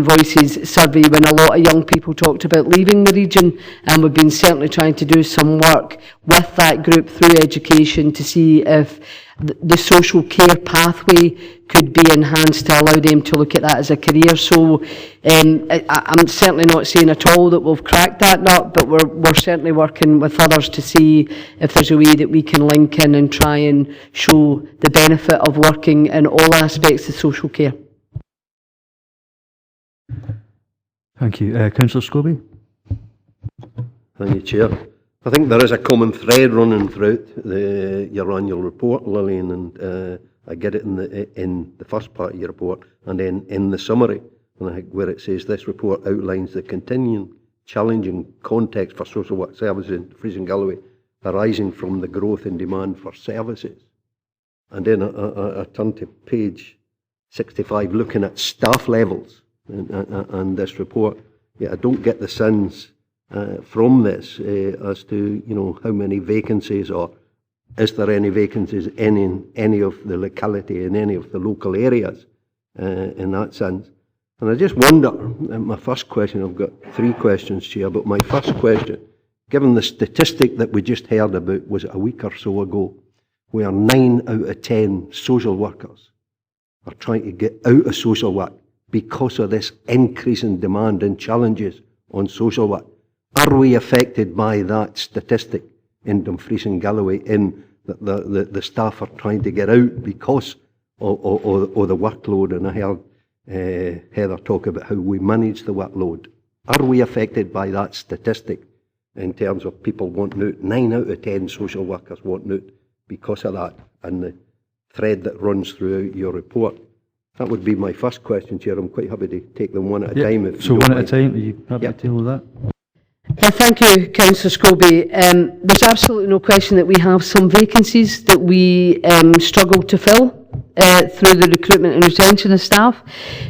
Voices survey when a lot of young people talked about leaving the region, and we've been certainly trying to do some work with that group through education to see if the social care pathway could be enhanced to allow them to look at that as a career. So I'm certainly not saying at all that we've cracked that nut, but we're certainly working with others to see if there's a way that we can link in and try and show the benefit of working in all aspects of social care. Thank you. Councillor Scobie. Thank you, Chair. I think there is a common thread running throughout your annual report, Lillian, and I get it in the first part of your report, and then in the summary, and I think where it says this report outlines the continuing challenging context for social work services in Dumfries and Galloway arising from the growth in demand for services. And then I turn to page 65, looking at staff levels and this report. Yeah, I don't get the sense from this as to how many vacancies, or is there any vacancies in any of the locality, in any of the local areas in that sense. And I just wonder, my first question, I've got 3 questions, Chair, but my first question given the statistic that we just heard about, was it a week or so ago, where 9 out of 10 social workers are trying to get out of social work because of this increase in demand and challenges on social work. Are we affected by that statistic in Dumfries and Galloway, in that the staff are trying to get out because of the workload? And I heard Heather talk about how we manage the workload. Are we affected by that statistic in terms of people wanting out? 9 out of 10 social workers wanting out because of that, and the thread that runs throughout your report. That would be my first question, Chair. I'm quite happy to take them one at a time. If so you one don't at a mind. time, are you happy to deal with that? Thank you, Councillor Scobie. There's absolutely no question that we have some vacancies that we struggle to fill through the recruitment and retention of staff.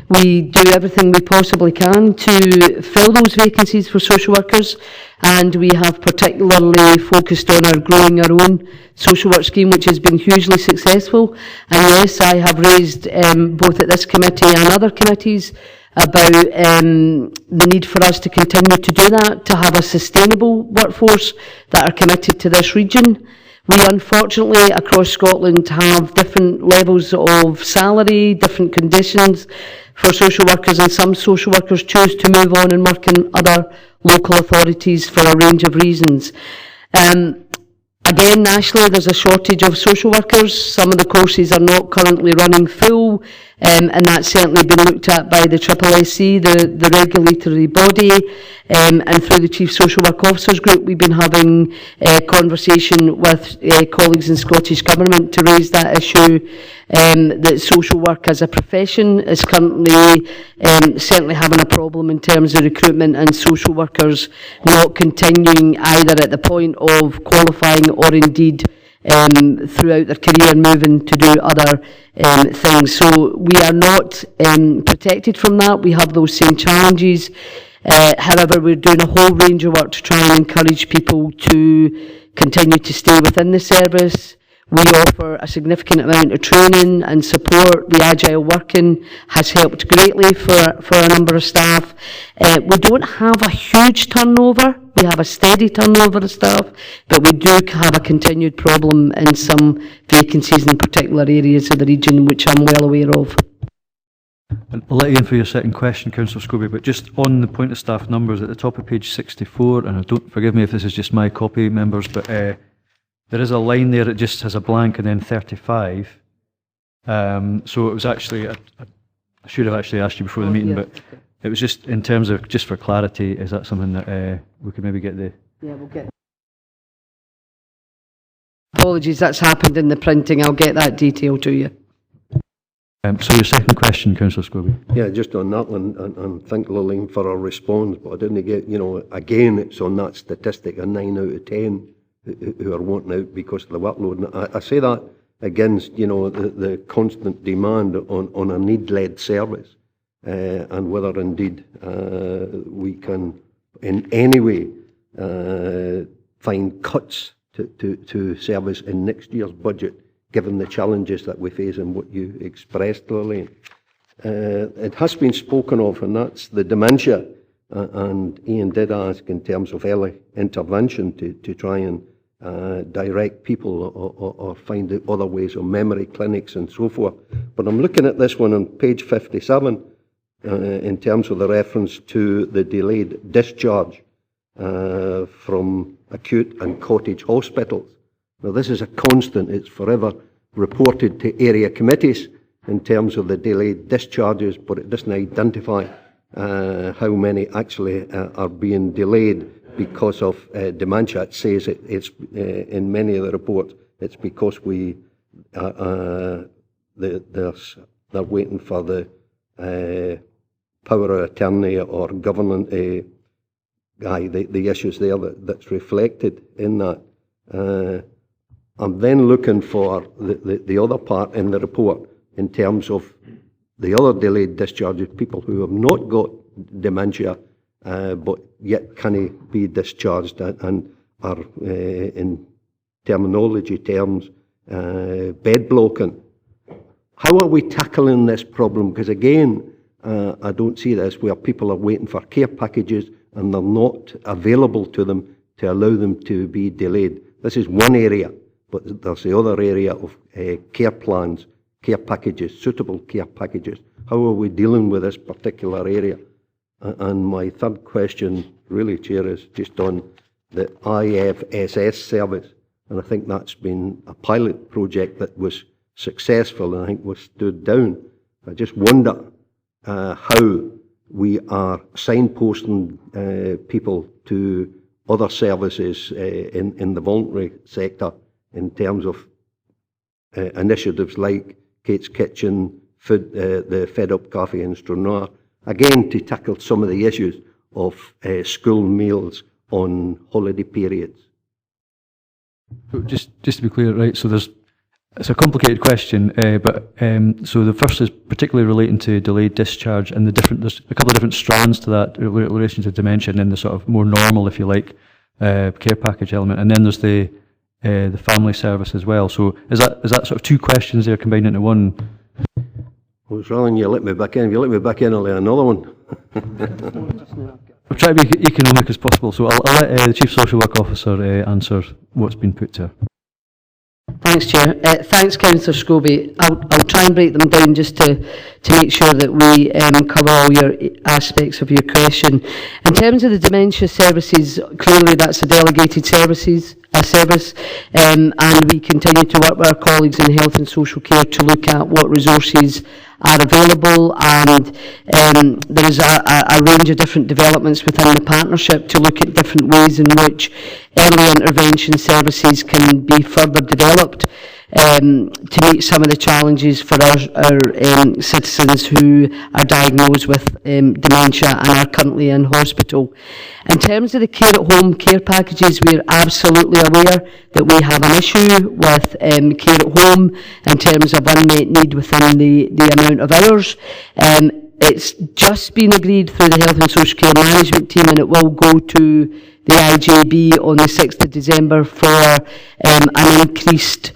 We do everything we possibly can to fill those vacancies for social workers, and we have particularly focused on growing our own social work scheme, which has been hugely successful. And yes, I have raised both at this committee and other committees about the need for us to continue to do that, to have a sustainable workforce that are committed to this region. We unfortunately across Scotland have different levels of salary, different conditions for social workers, and some social workers choose to move on and work in other local authorities for a range of reasons. Again, nationally, there's a shortage of social workers. Some of the courses are not currently running full, and that's certainly been looked at by the SSSC, the regulatory body, and through the Chief Social Work Officers Group. We've been having a conversation with colleagues in Scottish Government to raise that issue, that social work as a profession is currently certainly having a problem in terms of recruitment, and social workers not continuing either at the point of qualifying or indeed throughout their career moving to do other things. So we are not protected from that. We have those same challenges. However, we're doing a whole range of work to try and encourage people to continue to stay within the service. We offer a significant amount of training and support. The agile working has helped greatly for a number of staff. We don't have a huge turnover. We have a steady turnover of staff, but we do have a continued problem in some vacancies in particular areas of the region, which I'm well aware of. I'll let you in for your second question, Councillor Scobie, but just on the point of staff numbers, at the top of page 64, and forgive me if this is just my copy, members, but there is a line there that just has a blank and then 35. So it was actually, I should have actually asked you before the meeting, but it was just in terms of, just for clarity, is that something that we could maybe get the... Yeah, we'll get... Apologies, that's happened in the printing. I'll get that detail to you. So your second question, Councillor Scobie. Yeah, just on that one, and thank Lillian for her response, but I didn't get, again, it's on that statistic of 9 out of 10 who are wanting out because of the workload. And I say that against, the constant demand on a need-led service, and whether indeed we can in any way find cuts to service in next year's budget, given the challenges that we face and what you expressed, Lillian. It has been spoken of, and that's the dementia, and Ian did ask in terms of early intervention to try and direct people or find out other ways of memory clinics and so forth. But I'm looking at this one on page 57 in terms of the reference to the delayed discharge from acute and cottage hospitals. Now, this is a constant. It's forever reported to area committees in terms of the delayed discharges, but it doesn't identify how many actually are being delayed because of dementia. It says it's in many of the reports, it's because they're waiting for the power of attorney or government, the issues there that's reflected in that. I'm then looking for the other part in the report in terms of the other delayed discharges, people who have not got dementia but yet can be discharged and are, in terminology terms, bed blocking. How are we tackling this problem? Because again, I don't see this where people are waiting for care packages and they're not available to them to allow them to be delayed. This is one area, but there's the other area of care plans, care packages, suitable care packages. How are we dealing with this particular area? And my third question, really, Chair, is just on the IFSS service. And I think that's been a pilot project that was successful and I think was stood down. I just wonder how we are signposting people to other services in the voluntary sector in terms of initiatives like Kate's Kitchen, the Fed Up Cafe in Stranraer, again to tackle some of the issues of school meals on holiday periods. Just to be clear, right, so it's a complicated question, but so the first is particularly relating to delayed discharge, and there's a couple of different strands to that in relation to dementia, and then the sort of more normal, if you like, care package element, and then there's the family service as well. So is that sort of two questions there combined into one? Well, it's rather than you let me back in. If you let me back in, I'll let another one. I'll try to be economic as possible, so I'll let the Chief Social Work Officer answer what's been put to her. Thanks, Chair. Thanks, Councillor Scobie. I'll try and break them down just to make sure that we cover all your aspects of your question. In terms of the dementia services, clearly that's a delegated service, and we continue to work with our colleagues in health and social care to look at what resources are available, and there is a range of different developments within the partnership to look at different ways in which early intervention services can be further developed to meet some of the challenges for our citizens who are diagnosed with dementia and are currently in hospital. In terms of the care at home care packages, we're absolutely aware that we have an issue with care at home in terms of unmet need within the amount of hours. It's just been agreed through the Health and Social Care Management Team, and it will go to the IJB on the 6th of December for an increased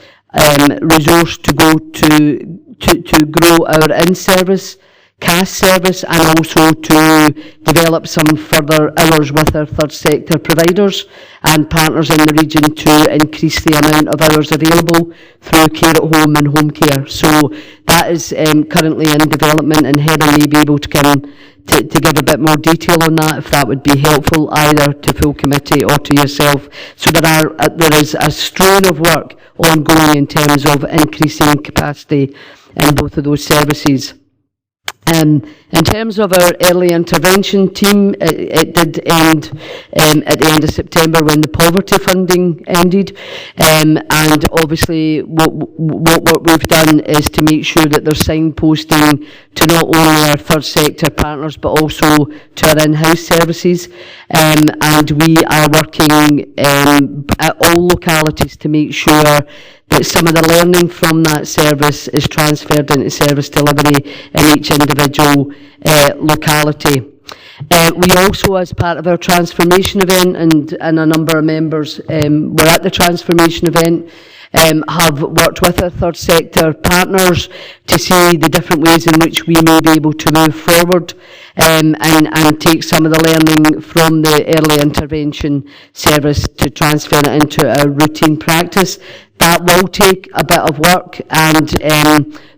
resource to go to grow our in-service CAS service, and also to develop some further hours with our third sector providers and partners in the region to increase the amount of hours available through care at home and home care. So that is currently in development, and Heather may be able to come to give a bit more detail on that, if that would be helpful either to full committee or to yourself. So there is a strain of work ongoing in terms of increasing capacity in both of those services. In terms of our early intervention team, it did end at the end of September when the poverty funding ended, and obviously what we've done is to make sure that there's signposting to not only our third sector partners but also to our in-house services, and we are working at all localities to make sure that some of the learning from that service is transferred into service delivery in each individual locality. We also, as part of our transformation event, and a number of members were at the transformation event, have worked with our third sector partners to see the different ways in which we may be able to move forward and take some of the learning from the early intervention service to transfer it into our routine practice. That will take a bit of work, and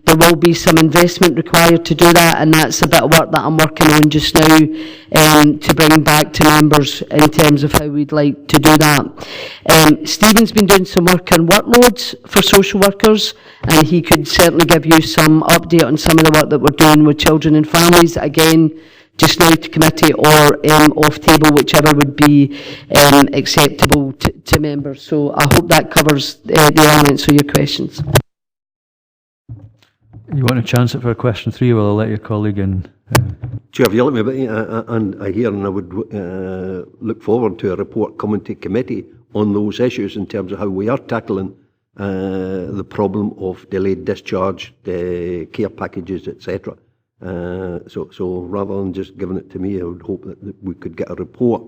there will be some investment required to do that, and that's a bit of work that I'm working on just now to bring back to members in terms of how we'd like to do that. Stephen's been doing some work on workloads for social workers, and he could certainly give you some update on some of the work that we're doing with children and families, again, just now to committee or off table, whichever would be acceptable to members. So I hope that covers the elements of your questions. You want a chance it for question 3, or I'll let your colleague in? Chair, if you let me, and I hear, and I would look forward to a report coming to committee on those issues in terms of how we are tackling the problem of delayed discharge, the care packages, etc. So rather than just giving it to me, I would hope that we could get a report,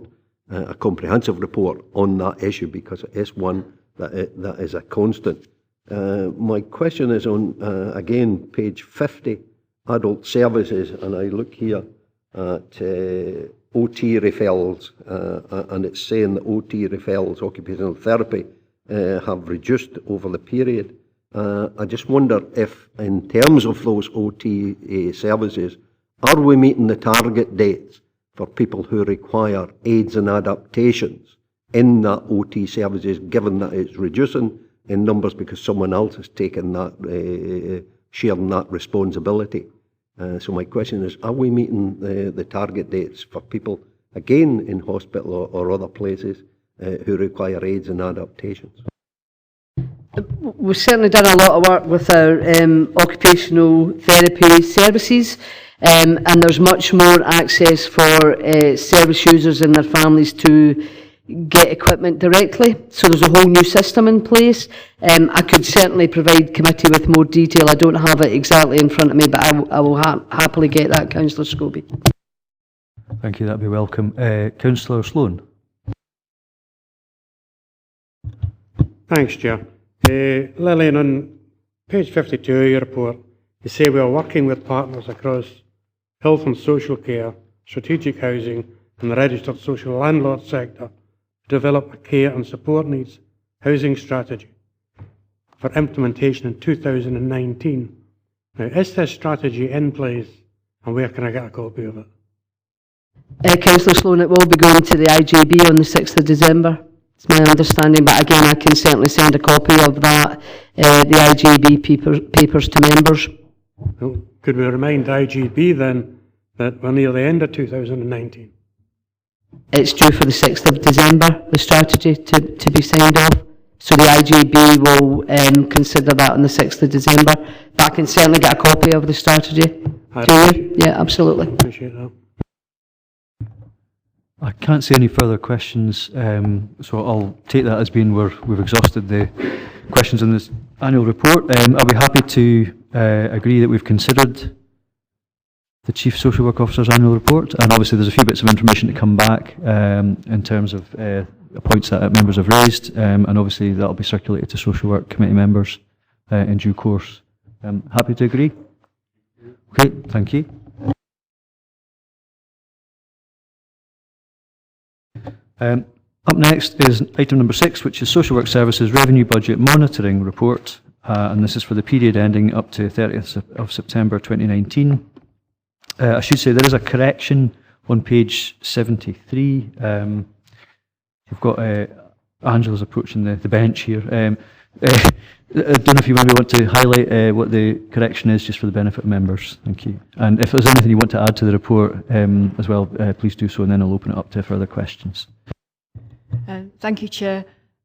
a comprehensive report on that issue, because it is one that is a constant. My question is on, again, page 50, adult services, and I look here at OT referrals, and it's saying that OT referrals, occupational therapy, have reduced over the period. I just wonder if, in terms of those OT services, are we meeting the target dates for people who require aids and adaptations in that OT services, given that it's reducing in numbers because someone else has taken that, sharing that responsibility? So my question is, are we meeting the target dates for people, again, in hospital or other places, who require aids and adaptations? We've certainly done a lot of work with our occupational therapy services, and there's much more access for service users and their families to get equipment directly. So there's a whole new system in place. I could certainly provide committee with more detail. I don't have it exactly in front of me, but I will happily get that, Councillor Scobie. Thank you, that'd be welcome. Councillor Sloan. Thanks, Chair. Lillian, on page 52 of your report, you say we are working with partners across health and social care, strategic housing and the registered social landlord sector to develop a care and support needs housing strategy for implementation in 2019. Now, is this strategy in place, and where can I get a copy of it? Councillor Sloan, it will be going to the IJB on the 6th of December. It's my understanding, but again, I can certainly send a copy of that, the IJB papers to members. Well, could we remind IGB then that we're near the end of 2019? It's due for the 6th of December, the strategy to be signed off. So the IGB will consider that on the 6th of December. But I can certainly get a copy of the strategy to you. Yeah, absolutely. Appreciate that. I can't see any further questions, so I'll take that as being we've exhausted the questions in this annual report. I'll be happy to agree that we've considered the Chief Social Work Officer's annual report, and obviously there's a few bits of information to come back in terms of points that members have raised, and obviously that'll be circulated to Social Work Committee members in due course. Happy to agree? Okay, thank you. Up next is item number 6, which is Social Work Services Revenue Budget Monitoring Report, and this is for the period ending up to 30th of September 2019. I should say there is a correction on page 73. You've got Angela's approaching the bench here. I don't know if you maybe want to highlight what the correction is, just for the benefit of members. Thank you. And if there's anything you want to add to the report as well, please do so, and then I'll open it up to further questions. Thank you, Chair.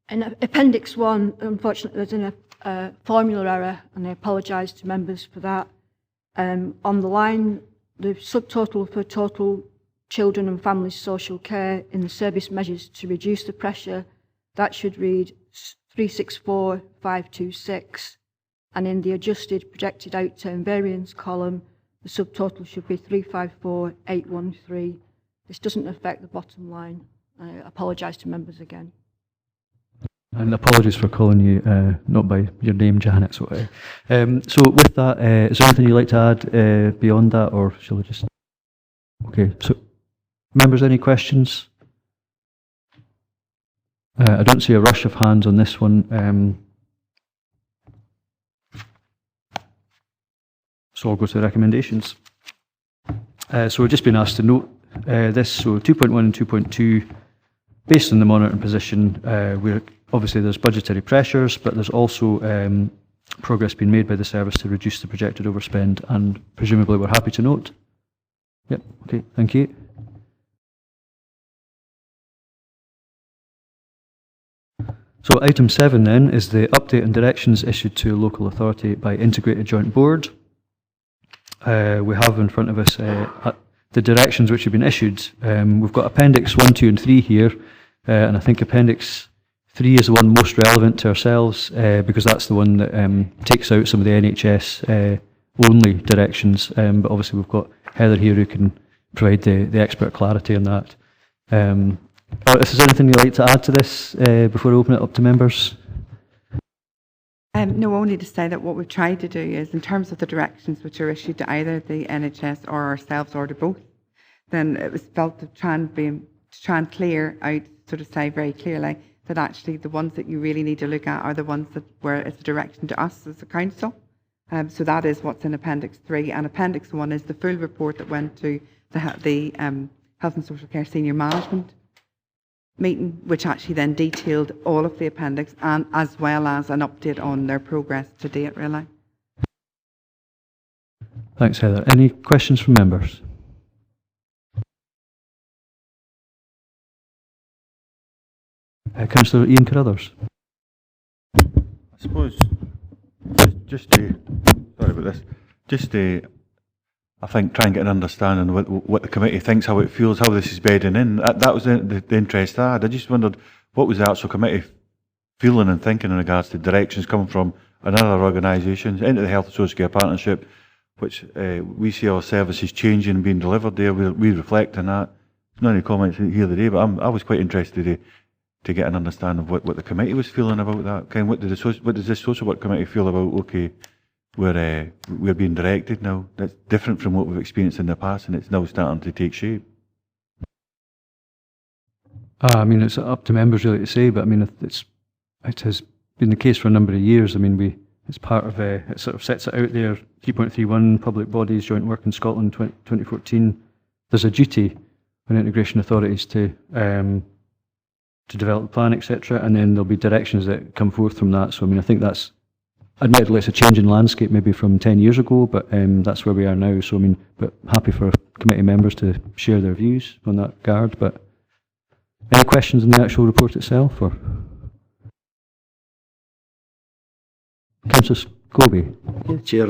In Appendix 1, unfortunately, there's a formula error, and I apologise to members for that. On the line, the subtotal for total children and families social care in the service measures to reduce the pressure, that should read 364,526, and in the adjusted projected outturn variance column, the subtotal should be 354,813. This doesn't affect the bottom line. I apologise to members again. And apologies for calling you not by your name, Janet. So with that, is there anything you'd like to add beyond that, or shall I just... Okay, so members, any questions? I don't see a rush of hands on this one. So I'll go to the recommendations. So we've just been asked to note this. So 2.1 and 2.2, based on the monitoring position, obviously there's budgetary pressures, but there's also progress being made by the service to reduce the projected overspend, and presumably we're happy to note. Yep, okay, thank you. So item 7 then is the update and directions issued to local authority by Integrated Joint Board. We have in front of us the directions which have been issued. We've got Appendix 1, 2 and 3 here, and I think Appendix 3 is the one most relevant to ourselves because that's the one that takes out some of the NHS only directions, but obviously we've got Heather here who can provide the expert clarity on that. If there's anything you'd like to add to this before we open it up to members? No, only to say that what we've tried to do is, in terms of the directions which are issued to either the NHS or ourselves or to both, then it was felt to try and clear out, sort of say very clearly that actually the ones that you really need to look at are the ones that where it's a direction to us as a council. So that is what's in Appendix 3, and Appendix 1 is the full report that went to the Health and Social Care Senior Management meeting, which actually then detailed all of the appendix, and as well as an update on their progress to date, really. Thanks, Heather. Any questions from members? Councillor Ian Carruthers. I suppose just to, sorry about this, just to, I think, try and get an understanding of what the committee thinks, how it feels, how this is bedding in. That was the interest I had. I just wondered what was the actual committee feeling and thinking in regards to directions coming from another organisations into the Health and Social Care Partnership, which we see our services changing and being delivered there. We reflect on that. There's not any comments here today, but I was quite interested to get an understanding of what the committee was feeling about that. Kind of what does this social work committee feel about? Okay, we're being directed now. That's different from what we've experienced in the past, and it's now starting to take shape. I mean, it's up to members really to say, but I mean, it has been the case for a number of years. I mean, it's part of it sort of sets it out there. 3.31 public bodies joint work in Scotland 2014. There's a duty on integration authorities to develop the plan, etc., and then there'll be directions that come forth from that. So I mean, I think that's, admittedly, it's a change in landscape maybe from 10 years ago, but that's where we are now. So I mean, but happy for committee members to share their views on that regard. But any questions on the actual report itself, or Councillor Scobie? Yeah, Chair,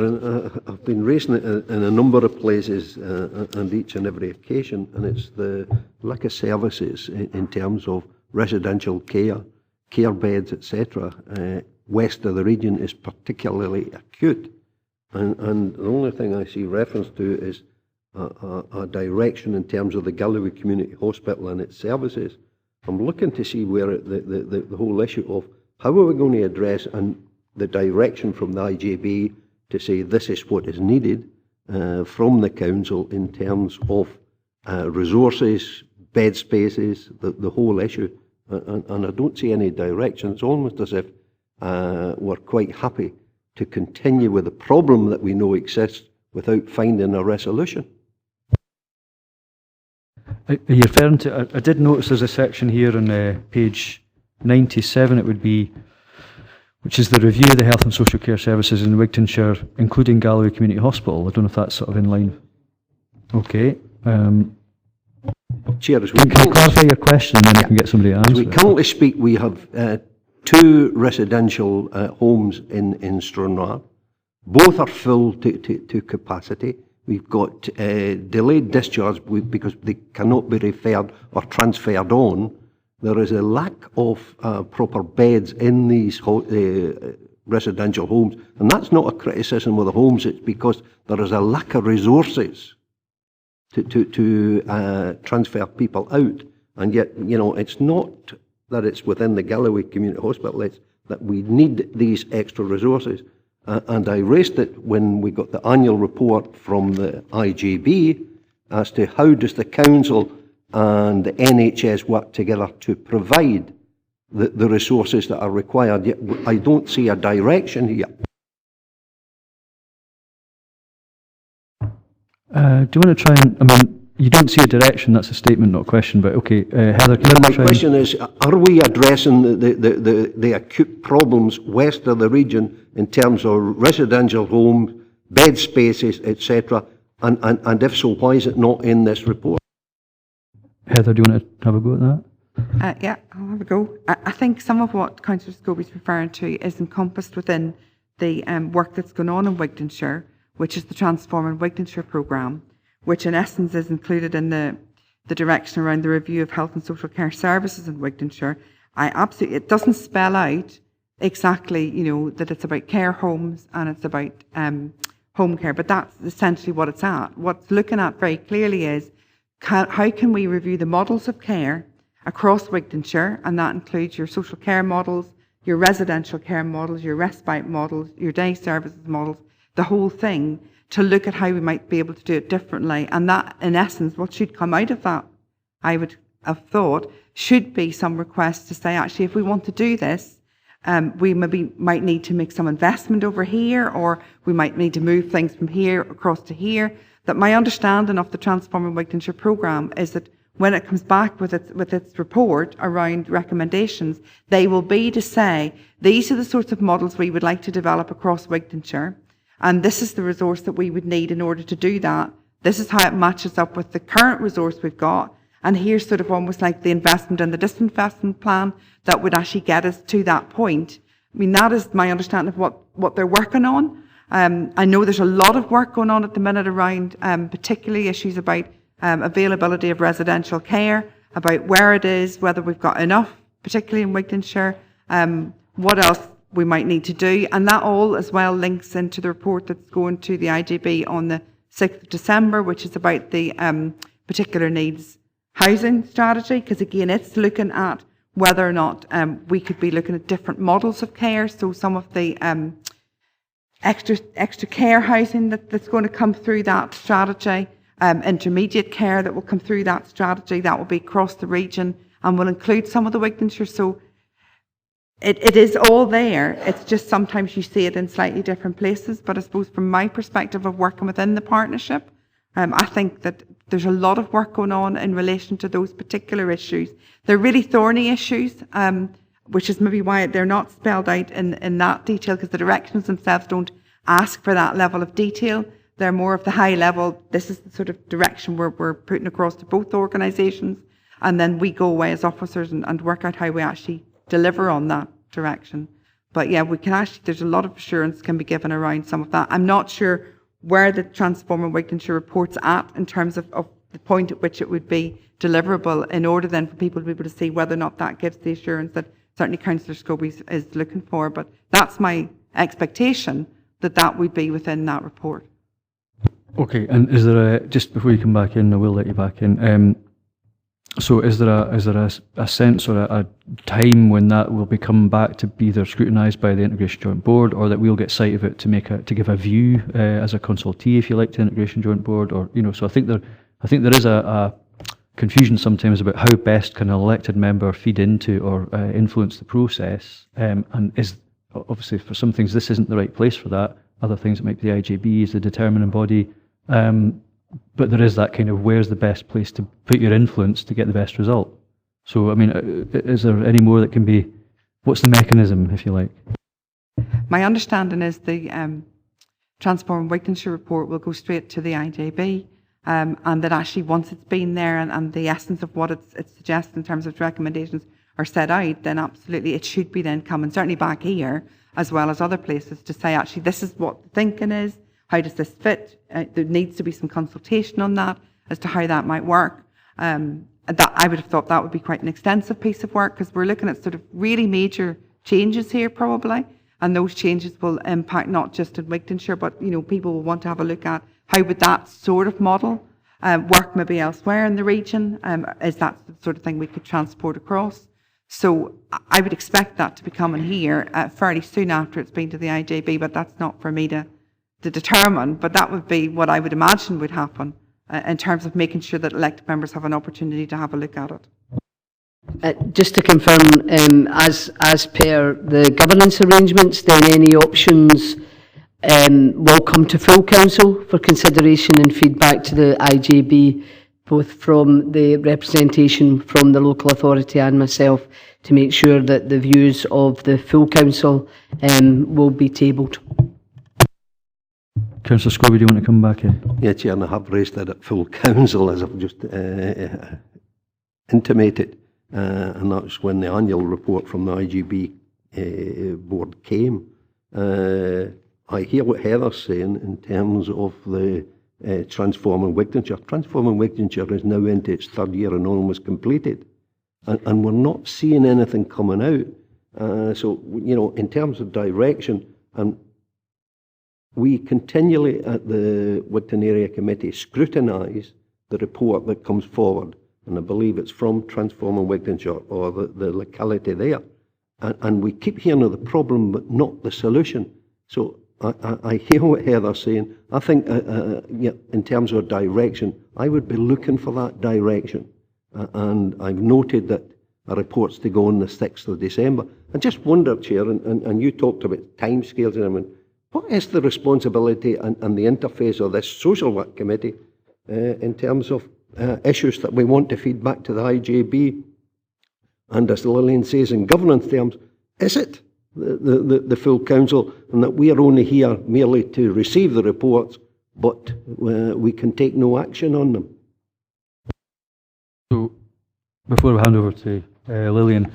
I've been raising it in a number of places and each and every occasion, and it's the lack of services in terms of residential care beds, etc. West of the region is particularly acute, and the only thing I see reference to is a direction in terms of the Galloway Community Hospital and its services. I'm looking to see where the whole issue of how are we going to address and the direction from the IJB to say this is what is needed from the council in terms of resources, bed spaces, the whole issue. And I don't see any direction. It's almost as if we're quite happy to continue with the problem that we know exists without finding a resolution. Are you referring to, I did notice there's a section here on page 97, it would be, which is the review of the health and social care services in Wigtonshire, including Galloway Community Hospital. I don't know if that's sort of in line. Okay. Chair, can you clarify your question and then I can get somebody to answer? As we currently speak, we have 2 residential homes in Stranraer. Both are full to capacity. We've got delayed discharge because they cannot be referred or transferred on. There is a lack of proper beds in these residential homes, and that's not a criticism of the homes, it's because there is a lack of resources to transfer people out. And yet, you know, it's not that it's within the Galloway Community Hospital, it's that we need these extra resources. And I raised it when we got the annual report from the IJB as to how does the council and the NHS work together to provide the resources that are required. Yet I don't see a direction here. Do you want to try and, I mean, you don't see a direction, that's a statement, not a question, but okay, Heather, can my question is, are we addressing the acute problems west of the region in terms of residential homes, bed spaces, etc., and if so, why is it not in this report? Heather, do you want to have a go at that? Yeah, I'll have a go. I think some of what Councillor Scobie is referring to is encompassed within the work that's going on in Wigtonshire, which is the Transforming Wigtonshire programme, which in essence is included in the direction around the review of health and social care services in Wigtonshire. It doesn't spell out exactly, you know, that it's about care homes and it's about home care, but that's essentially what it's at. What's looking at very clearly is how can we review the models of care across Wigtonshire, and that includes your social care models, your residential care models, your respite models, your day services models, the whole thing to look at how we might be able to do it differently. And that, in essence, what should come out of that, I would have thought, should be some requests to say, actually, if we want to do this, we maybe might need to make some investment over here, or we might need to move things from here across to here. That my understanding of the Transforming Wigtonshire programme is that when it comes back with its report around recommendations, they will be to say, these are the sorts of models we would like to develop across Wigtonshire, and this is the resource that we would need in order to do that. This is how it matches up with the current resource we've got, and here's sort of almost like the investment and the disinvestment plan that would actually get us to that point. I mean, that is my understanding of what they're working on. I know there's a lot of work going on at the minute around particularly issues about availability of residential care, about where it is, whether we've got enough, particularly in Wigtonshire, what else we might need to do. And that all as well links into the report that's going to the IGB on the 6th of December, which is about the particular needs housing strategy, because again, it's looking at whether or not we could be looking at different models of care. So some of the extra care housing that's going to come through that strategy, intermediate care that will come through that strategy, that will be across the region and will include some of the Wigtonshire. So it is all there. It's just sometimes you see it in slightly different places. But I suppose from my perspective of working within the partnership, I think that there's a lot of work going on in relation to those particular issues. They're really thorny issues, which is maybe why they're not spelled out in that detail, because the directions themselves don't ask for that level of detail. They're more of the high level. This is the sort of direction we're putting across to both organisations. And then we go away as officers and work out how we actually deliver on that direction. But yeah, we can actually, there's a lot of assurance can be given around some of that. I'm not sure where the Transforming Wigtonshire report's at in terms of the point at which it would be deliverable, in order then for people to be able to see whether or not that gives the assurance that certainly Councillor Scobie is looking for. But that's my expectation, that would be within that report. Okay, and is there just before you come back in, I will let you back in. So is there a sense or a time when that will be coming back to be either scrutinised by the Integration Joint Board, or that we'll get sight of it to give a view as a consultee, if you like, to the Integration Joint Board, or so I think there is a confusion sometimes about how best can an elected member feed into or influence the process, and is obviously for some things this isn't the right place for that. Other things it might be the IJB is the determining body. But there is that kind of where's the best place to put your influence to get the best result. So, I mean, is there any more that can be, what's the mechanism, if you like? My understanding is the Transforming Wigtonshire report will go straight to the IJB, and that actually once it's been there and the essence of what it suggests in terms of recommendations are set out, then absolutely it should be then coming, certainly back here, as well as other places, to say actually this is what the thinking is. How does this fit? There needs to be some consultation on that as to how that might work. That I would have thought that would be quite an extensive piece of work, because we're looking at sort of really major changes here probably, and those changes will impact not just in Wigtonshire, but people will want to have a look at how would that sort of model work maybe elsewhere in the region. Is that the sort of thing we could transport across? So I would expect that to be coming here fairly soon after it's been to the IJB, but that's not for me to determine, but that would be what I would imagine would happen in terms of making sure that elected members have an opportunity to have a look at it. Just to confirm, as per the governance arrangements, then any options will come to full council for consideration and feedback to the IJB, both from the representation from the local authority and myself, to make sure that the views of the full council will be tabled. Councillor Scobie, do you want to come back in? Yeah, Chair, and I have raised that at full council, as I've just intimated, and that's when the annual report from the IGB board came. I hear what Heather's saying in terms of the Transforming Wigtonshire. Transforming Wigtonshire is now into its third year and almost completed, and we're not seeing anything coming out. So, in terms of direction, and we continually at the Wigton Area Committee scrutinise the report that comes forward, and I believe it's from Transforming Wigtonshire or the locality there, and we keep hearing of the problem but not the solution. So I hear what Heather's saying. I think yeah, in terms of direction, I would be looking for that direction. And I've noted that a report's to go on the 6th of December. I just wonder, Chair, and you talked about timescales and everything, what is the responsibility and the interface of this social work committee in terms of issues that we want to feed back to the IJB? And as Lillian says, in governance terms, is it the full council, and that we are only here merely to receive the reports, but we can take no action on them? So, before we hand over to Lillian,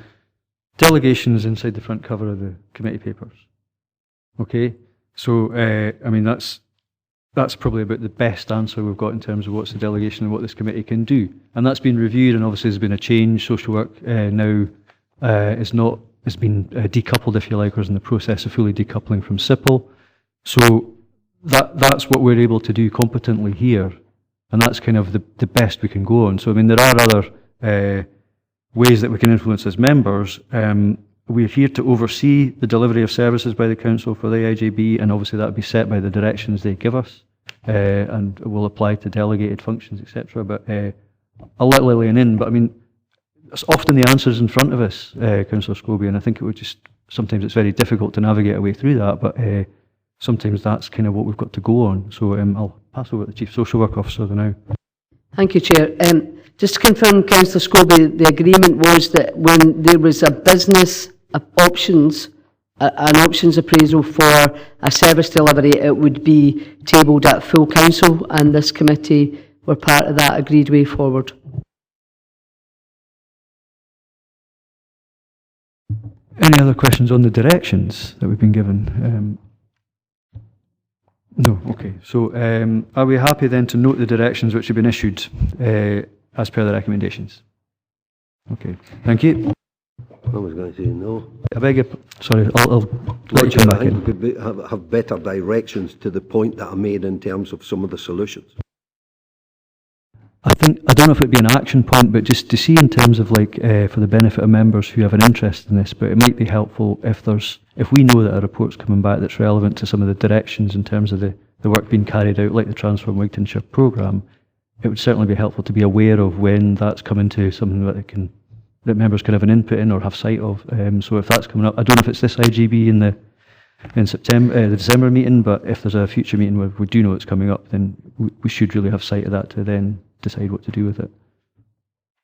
delegations inside the front cover of the committee papers. Okay, so I mean that's probably about the best answer we've got in terms of what's the delegation and what this committee can do, and that's been reviewed, and obviously there's been a change. Social work now is not. It's been decoupled, if you like, or is in the process of fully decoupling from SIPL. So that's what we're able to do competently here, and that's kind of the best we can go on. So I mean, there are other ways that we can influence as members. We're here to oversee the delivery of services by the council for the IJB, and obviously that will be set by the directions they give us, and will apply to delegated functions, etc. But I'll let Lillian in. But I mean, often the answer's in front of us, Councillor Scobie, and I think it would just, sometimes it's very difficult to navigate our way through that, but sometimes that's kind of what we've got to go on. So I'll pass over to the Chief Social Work Officer now. Thank you, Chair. Just to confirm, Councillor Scobie, the agreement was that when there was a business options, an options appraisal for a service delivery, it would be tabled at full council, and this committee were part of that agreed way forward. Any other questions on the directions that we've been given? No, okay. So are we happy then to note the directions which have been issued as per the recommendations? Okay, thank you. I was going to say no. I beg your, sorry, I'll let you come back I think in. we could have better directions to the point that I made in terms of some of the solutions. I don't know if it'd be an action point, but just to see in terms of like for the benefit of members who have an interest in this, but it might be helpful if we know that a report's coming back that's relevant to some of the directions in terms of the work being carried out, like the Transform Wigtonshire programme. It would certainly be helpful to be aware of when that's coming to something that members can have an input in or have sight of. So if that's coming up, I don't know if it's this IGB in September, the December meeting, but if there's a future meeting where we do know it's coming up, then we should really have sight of that to then decide what to do with it.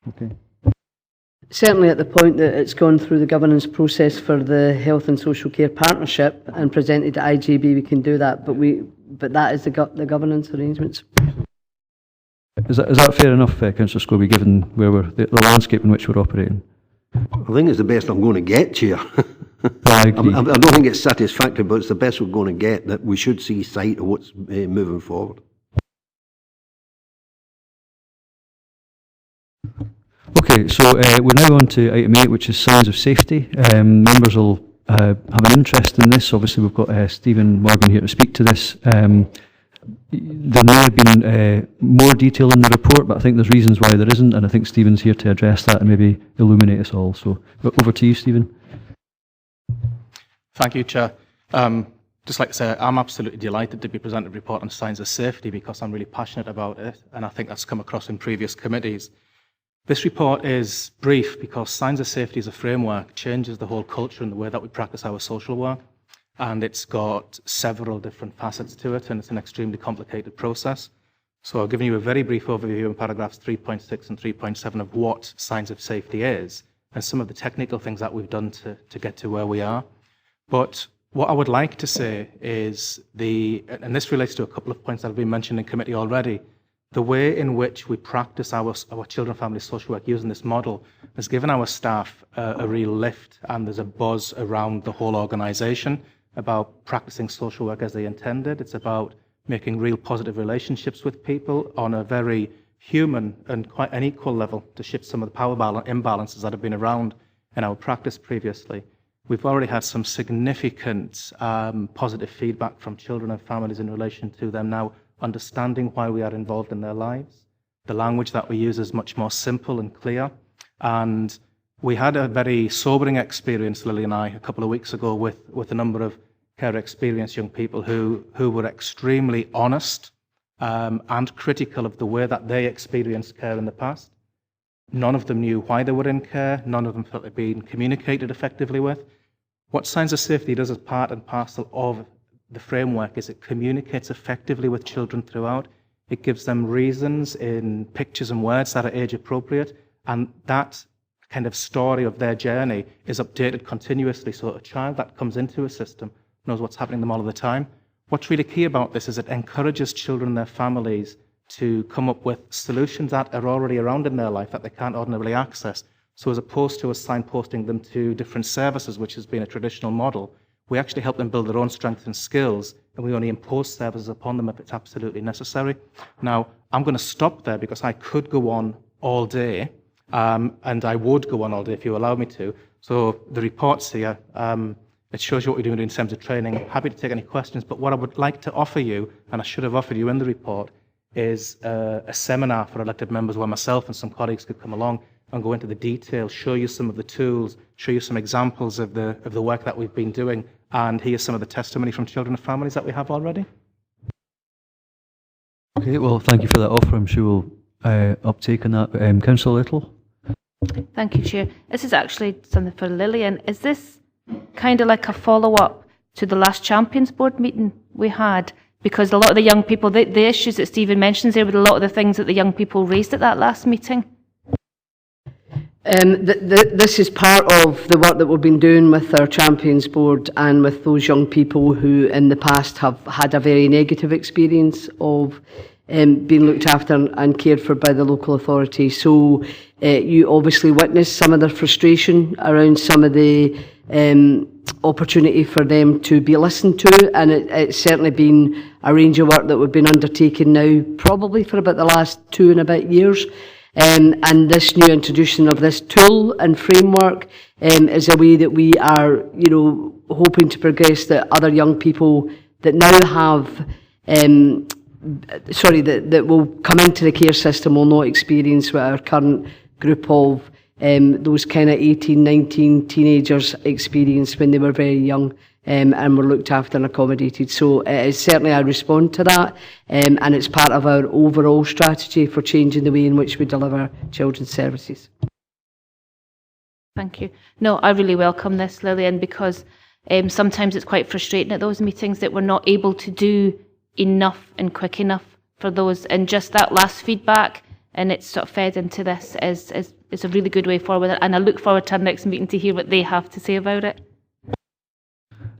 Okay. Certainly at the point that it's gone through the governance process for the Health and Social Care Partnership and presented to IGB, we can do that, but that is the governance arrangements. Is that fair enough, Councillor Scobie, given where the landscape in which we're operating? I think it's the best I'm going to get, Chair. I agree. I don't think it's satisfactory, but it's the best we're going to get, that we should see sight of what's moving forward. Okay, so we're now on to item 8, which is signs of safety. Members will have an interest in this. Obviously, we've got Stephen Morgan here to speak to this. There may have been more detail in the report, but I think there's reasons why there isn't, and I think Stephen's here to address that and maybe illuminate us all. So over to you, Stephen. Thank you, Chair. Just like to say, I'm absolutely delighted to be presenting a report on signs of safety because I'm really passionate about it, and I think that's come across in previous committees. This report is brief because signs of safety as a framework changes the whole culture and the way that we practice our social work. And it's got several different facets to it, and it's an extremely complicated process. So I've given you a very brief overview in paragraphs 3.6 and 3.7 of what signs of safety is, and some of the technical things that we've done to get to where we are. But what I would like to say is and this relates to a couple of points that have been mentioned in committee already, the way in which we practice our children and family social work using this model has given our staff a real lift, and there's a buzz around the whole organisation about practicing social work as they intended. It's about making real positive relationships with people on a very human and quite an equal level to shift some of the power imbalances that have been around in our practice previously. We've already had some significant positive feedback from children and families in relation to them now understanding why we are involved in their lives. The language that we use is much more simple and clear. And we had a very sobering experience, Lily and I, a couple of weeks ago with a number of care experienced young people who were extremely honest and critical of the way that they experienced care in the past. None of them knew why they were in care. None of them felt they'd been communicated effectively with. What Signs of Safety does as part and parcel of the framework is it communicates effectively with children throughout. It gives them reasons in pictures and words that are age appropriate, and that kind of story of their journey is updated continuously, so a child that comes into a system knows what's happening to them all of the time. What's really key about this is it encourages children and their families to come up with solutions that are already around in their life that they can't ordinarily access. So as opposed to us signposting them to different services, which has been a traditional model, we actually help them build their own strengths and skills, and we only impose services upon them if it's absolutely necessary. Now, I'm going to stop there because I could go on all day, and I would go on all day if you allow me to. So the report's here. It shows you what we're doing in terms of training. I'm happy to take any questions, but what I would like to offer you, and I should have offered you in the report, is a seminar for elected members where myself and some colleagues could come along and go into the details, show you some of the tools, show you some examples of the work that we've been doing, and hear some of the testimony from children and families that we have already. Okay, well, thank you for that offer. I'm sure we'll uptake on that. Councillor Little? Thank you, Chair. This is actually something for Lillian. Is this kind of like a follow-up to the last Champions Board meeting we had? Because a lot of the young people, the issues that Stephen mentions there, with a lot of the things that the young people raised at that last meeting? This is part of the work that we've been doing with our Champions Board and with those young people who in the past have had a very negative experience of being looked after and cared for by the local authority. So you obviously witnessed some of their frustration around some of the opportunity for them to be listened to, and it's certainly been a range of work that we've been undertaking now probably for about the last 2 and a bit years. And this new introduction of this tool and framework is a way that we are, hoping to progress that other young people that now have, that will come into the care system will not experience what our current group of those kind of 18, 19 teenagers experienced when they were very young and were looked after and accommodated. So it's certainly I respond to that, and it's part of our overall strategy for changing the way in which we deliver children's services. Thank you. No, I really welcome this, Lillian, because sometimes it's quite frustrating at those meetings that we're not able to do enough and quick enough for those. And just that last feedback, and it's sort of fed into this, is a really good way forward. And I look forward to our next meeting to hear what they have to say about it.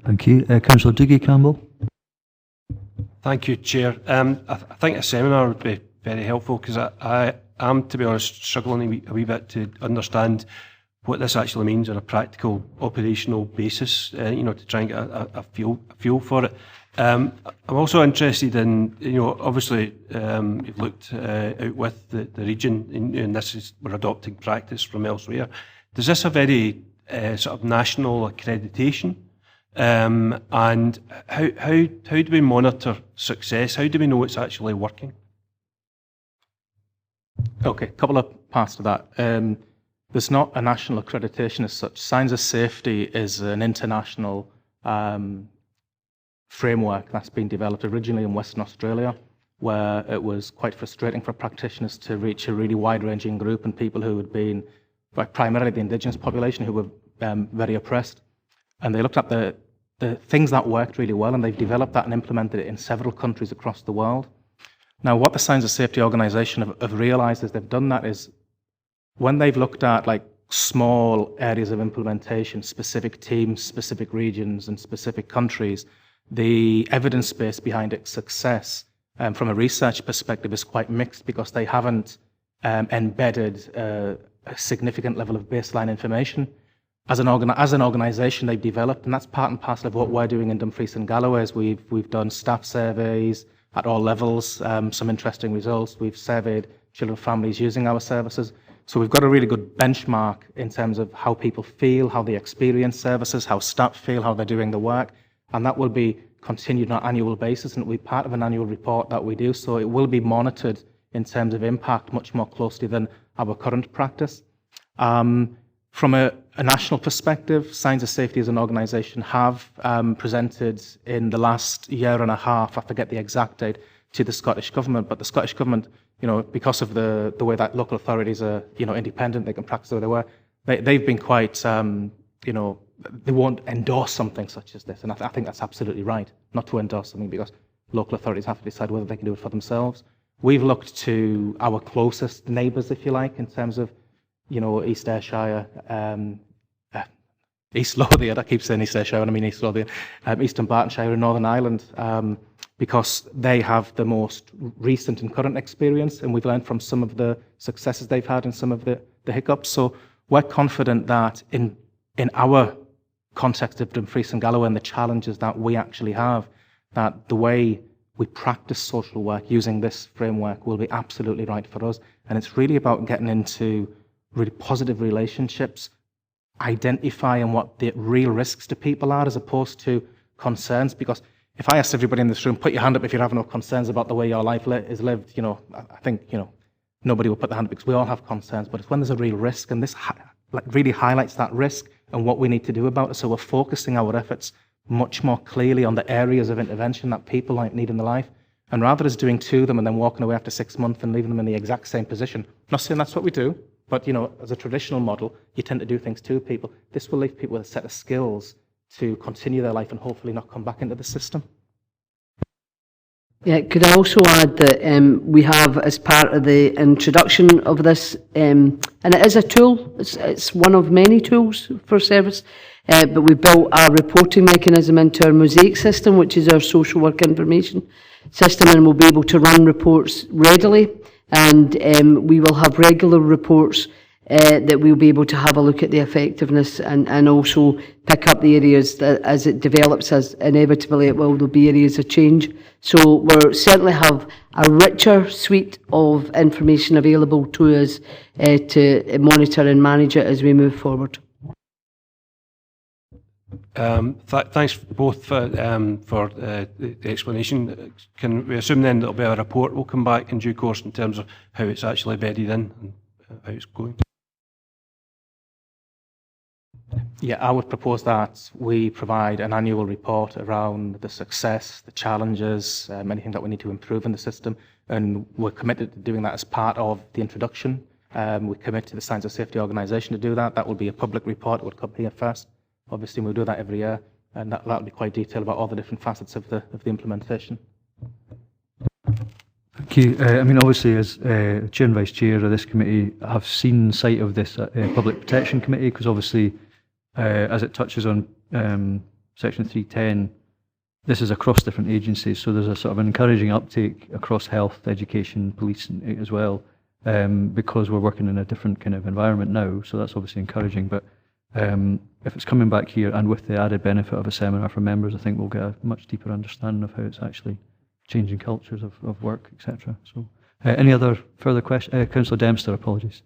Thank you. Councillor Dougie Campbell? Thank you, Chair. I think a seminar would be very helpful because I am, to be honest, struggling a wee bit to understand what this actually means on a practical, operational basis, to try and get a feel for it. I'm also interested in, obviously you've looked out with the region, and this is, we're adopting practice from elsewhere. Does this have any sort of national accreditation? And how do we monitor success? How do we know it's actually working? Okay, a couple of parts to that. There's not a national accreditation as such. Signs of Safety is an international framework that's been developed originally in Western Australia, where it was quite frustrating for practitioners to reach a really wide-ranging group and people who had been, primarily the Indigenous population, who were very oppressed. And they looked at the things that worked really well, and they've developed that and implemented it in several countries across the world. Now, what the Signs of Safety organisation have realised as they've done that is when they've looked at small areas of implementation, specific teams, specific regions and specific countries, the evidence base behind its success from a research perspective is quite mixed because they haven't embedded a significant level of baseline information. As an organisation, they've developed, and that's part and parcel of what we're doing in Dumfries and Galloway. We've done staff surveys at all levels, some interesting results. We've surveyed children and families using our services. So we've got a really good benchmark in terms of how people feel, how they experience services, how staff feel, how they're doing the work. And that will be continued on an annual basis, and it will be part of an annual report that we do. So it will be monitored in terms of impact much more closely than our current practice. From a a national perspective, Signs of Safety as an organisation have presented in the last year and a half, I forget the exact date, to the Scottish Government. But the Scottish Government, because of the way that local authorities are, independent, they can practice the way they were, they've been quite, they won't endorse something such as this. And I think that's absolutely right, not to endorse something, because local authorities have to decide whether they can do it for themselves. We've looked to our closest neighbours, if you like, in terms of, East Ayrshire, East Lothian, I keep saying East Ayrshire, I mean East Lothian, Eastern Bartonshire and Northern Ireland, because they have the most recent and current experience, and we've learned from some of the successes they've had and some of the hiccups. So we're confident that in our context of Dumfries and Galloway and the challenges that we actually have, that the way we practice social work using this framework will be absolutely right for us. And it's really about getting into really positive relationships, identifying what the real risks to people are as opposed to concerns. Because if I asked everybody in this room, put your hand up if you have no concerns about the way your life is lived, I think, nobody will put their hand up because we all have concerns. But it's when there's a real risk, and this really highlights that risk and what we need to do about it. So we're focusing our efforts much more clearly on the areas of intervention that people might need in their life. And rather than doing two of them and then walking away after 6 months and leaving them in the exact same position, I'm not saying that's what we do, but as a traditional model, you tend to do things to people. This will leave people with a set of skills to continue their life and hopefully not come back into the system. Yeah, could I also add that we have, as part of the introduction of this, and it is a tool, it's one of many tools for service, but we built a reporting mechanism into our Mosaic system, which is our social work information system, and we'll be able to run reports readily, and we will have regular reports that we'll be able to have a look at the effectiveness and also pick up the areas that as it develops, as inevitably it will, there'll be areas of change. So we'll certainly have a richer suite of information available to us to monitor and manage it as we move forward. Thanks both for the explanation. Can we assume then there'll be a report will come back in due course in terms of how it's actually bedded in and how it's going? Yeah, I would propose that we provide an annual report around the success, the challenges, anything that we need to improve in the system, and we're committed to doing that as part of the introduction. We commit to the Signs of Safety organisation to do that. That will be a public report. It would come here first. Obviously, we'll do that every year, and that will be quite detailed about all the different facets of the implementation. Thank you. Obviously, as Chair and Vice Chair of this committee, I have seen sight of this Public Protection Committee, because obviously, as it touches on Section 310, this is across different agencies, so there's a sort of an encouraging uptake across health, education, police as well, because we're working in a different kind of environment now, so that's obviously encouraging. But if it's coming back here and with the added benefit of a seminar for members, I think we'll get a much deeper understanding of how it's actually changing cultures of work, etc. So, any other further questions? Councillor Dempster, apologies.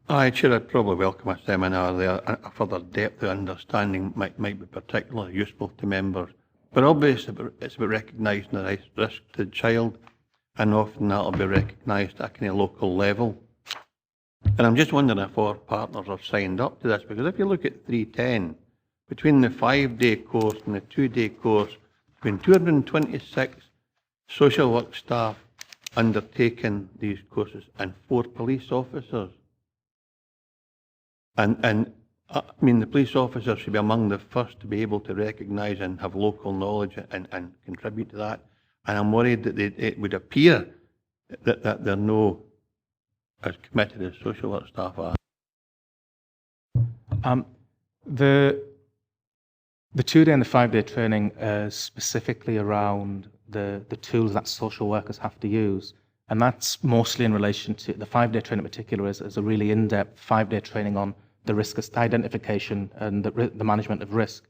Aye, Chair, I'd probably welcome a seminar there. A further depth of understanding might be particularly useful to members. But obviously, it's about recognising the risk to the child, and often that'll be recognised at a kind of local level. And I'm just wondering if our partners have signed up to this, because if you look at 310, between the 5-day course and the 2-day course, between 226 social work staff undertaking these courses and 4 police officers. And the police officers should be among the first to be able to recognise and have local knowledge and contribute to that. And I'm worried that it would appear that they're no as committed as social work staff are. The 2-day and the 5-day training is specifically around the tools that social workers have to use. And that's mostly in relation to the 5-day training in particular is a really in-depth 5-day training on the risk identification and the management of risk.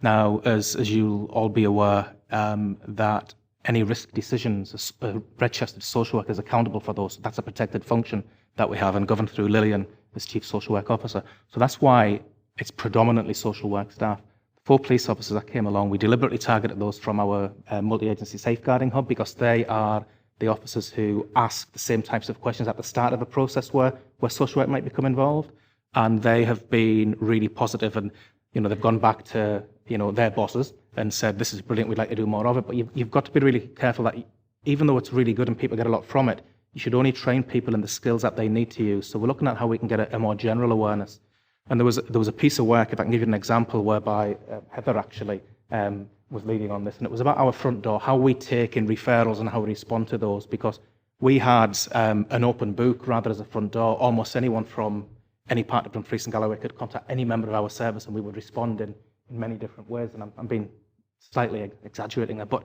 Now, as you'll all be aware, that any risk decisions, registered social work is accountable for those. That's a protected function that we have and governed through Lillian as Chief Social Work Officer. So that's why it's predominantly social work staff. 4 police officers that came along, we deliberately targeted those from our multi-agency safeguarding hub, because they are the officers who ask the same types of questions at the start of a process where social work might become involved. and they have been really positive, and they've gone back to their bosses and said, this is brilliant, we'd like to do more of it. But you've got to be really careful that even though it's really good and people get a lot from it, you should only train people in the skills that they need to use. So we're looking at how we can get a more general awareness. And there was a piece of work, if I can give you an example, whereby Heather actually was leading on this, and it was about our front door, how we take in referrals and how we respond to those, because we had an open book rather as a front door. Almost anyone from any part of Dumfries and Galloway could contact any member of our service, and we would respond in many different ways. And I'm being slightly exaggerating there, but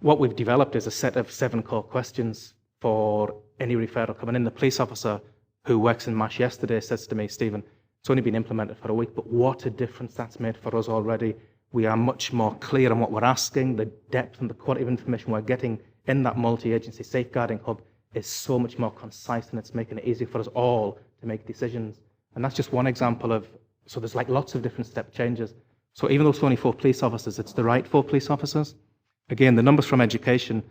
what we've developed is a set of 7 core questions for any referral coming in. The police officer who works in MASH yesterday says to me, Stephen, it's only been implemented for a week, but what a difference that's made for us already. We are much more clear on what we're asking. The depth and the quality of information we're getting in that multi-agency safeguarding hub is so much more concise, and it's making it easy for us all to make decisions. And that's just one example of, so there's like lots of different step changes. So even though it's only 4 police officers, it's the right 4 police officers. Again, the numbers from education,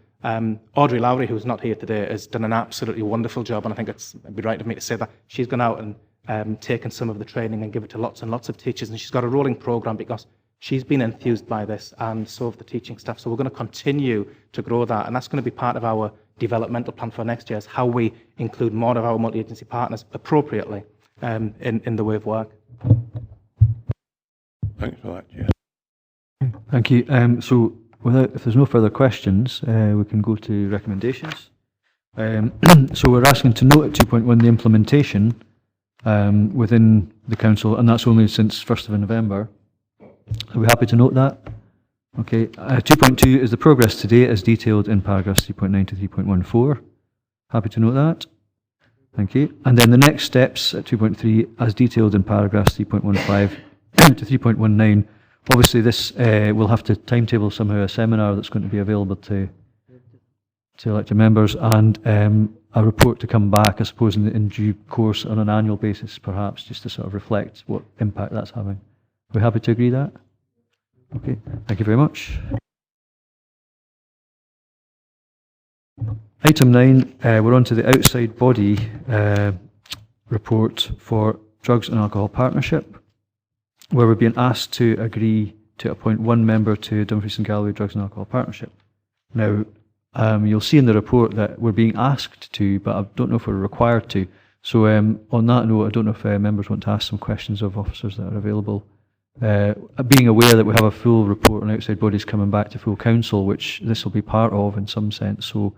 Audrey Lowry, who's not here today, has done an absolutely wonderful job, and I think it'd be right of me to say that. She's gone out and taken some of the training and give it to lots and lots of teachers, and she's got a rolling programme because she's been enthused by this, and so have the teaching staff. So we're going to continue to grow that, and that's going to be part of our developmental plan for next year, is how we include more of our multi-agency partners appropriately in the way of work. Thanks for that, Chair. Thank you. So if there's no further questions, we can go to recommendations. So we're asking to note at 2.1 the implementation within the council, and that's only since 1st of November. Are we happy to note that? Okay. 2.2 is the progress to date as detailed in paragraphs 3.9 to 3.14. Happy to note that. Thank you. And then the next steps at 2.3 as detailed in paragraphs 3.15 to 3.19. Obviously this will have to timetable somehow a seminar that's going to be available to elected members, and a report to come back, I suppose, in due course on an annual basis, perhaps, just to sort of reflect what impact that's having. Are we happy to agree that? Okay, thank you very much. Item 9, we're on to the outside body report for Drugs and Alcohol Partnership, where we're being asked to agree to appoint 1 member to Dumfries and Galloway Drugs and Alcohol Partnership. Now, you'll see in the report that we're being asked to, but I don't know if we're required to. So on that note, I don't know if members want to ask some questions of officers that are available. Being aware that we have a full report on outside bodies coming back to full council, which this will be part of in some sense. So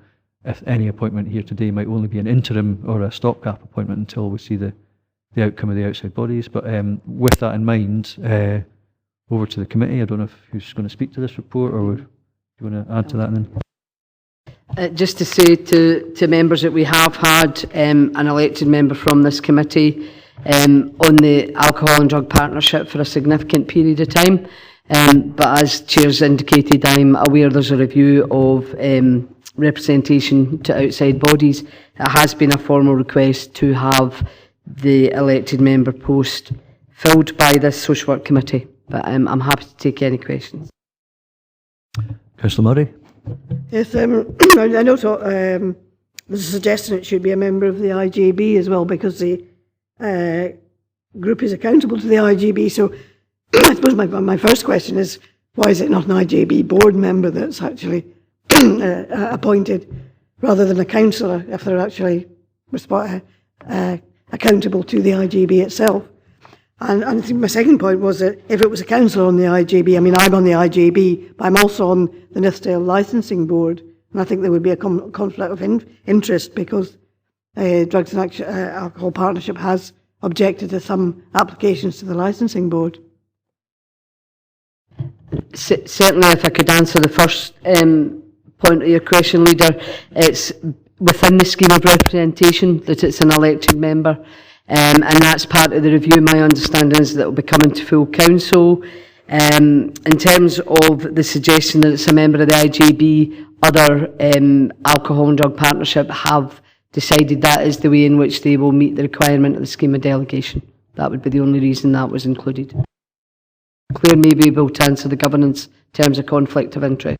if any appointment here today might only be an interim or a stopgap appointment until we see the outcome of the outside bodies. But with that in mind, over to the committee. I don't know who's going to speak to this report, or do you want to add to that then? Just to say to members that we have had an elected member from this committee on the Alcohol and Drug Partnership for a significant period of time. But as Chair's indicated, I'm aware there's a review of representation to outside bodies. It has been a formal request to have the elected member post filled by this social work committee. But I'm happy to take any questions. Councillor Murray? Yes, I know there's a suggestion it should be a member of the IJB as well, because the group is accountable to the IJB. So I suppose my first question is, why is it not an IJB board member that's actually appointed rather than a councillor, if they're actually accountable to the IJB itself? And I think my second point was that if it was a councillor on the IJB, I mean, I'm on the IJB, but I'm also on the Nithsdale Licensing Board, and I think there would be a conflict of interest, because Drugs and Alcohol Partnership has objected to some applications to the Licensing Board. Certainly, if I could answer the first point of your question, Leader, it's within the scheme of representation that it's an elected member. And that's part of the review. My understanding is that it will be coming to full council. In terms of the suggestion that it's a member of the IJB, other alcohol and drug partnership have decided that is the way in which they will meet the requirement of the scheme of delegation. That would be the only reason that was included. Claire may be able to answer the governance in terms of conflict of interest.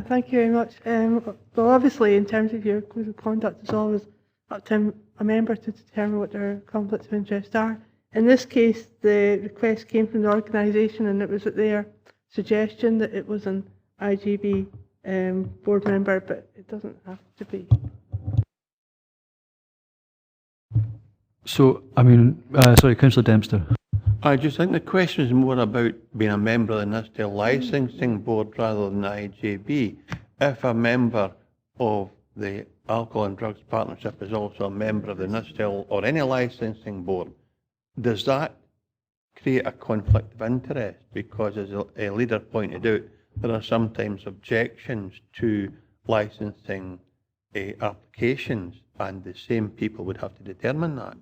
Thank you very much. Well, obviously, in terms of your code of conduct, it's always up to a member to determine what their conflicts of interest are. In this case, the request came from the organisation, and it was at their suggestion that it was an IGB board member, but it doesn't have to be. So, I mean, sorry, Councillor Dempster. I just think the question is more about being a member of the Nutstill Licensing Board rather than the IGB. If a member of the Alcohol and Drugs Partnership is also a member of the Nutstill or any licensing board, does that create a conflict of interest? Because as a leader pointed out, there are sometimes objections to licensing applications, and the same people would have to determine that.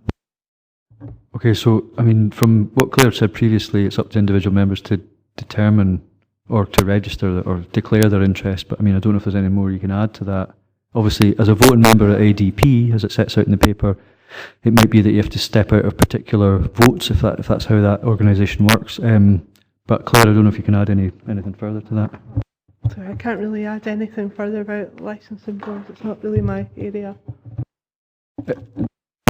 Okay, so, I mean, from what Claire said previously, it's up to individual members to determine or to register or declare their interest, but I mean, I don't know if there's any more you can add to that. Obviously, as a voting member at ADP, as it sets out in the paper, it might be that you have to step out of particular votes if that's how that organisation works. But Claire, I don't know if you can add anything further to that. So I can't really add anything further about licensing boards. It's not really my area.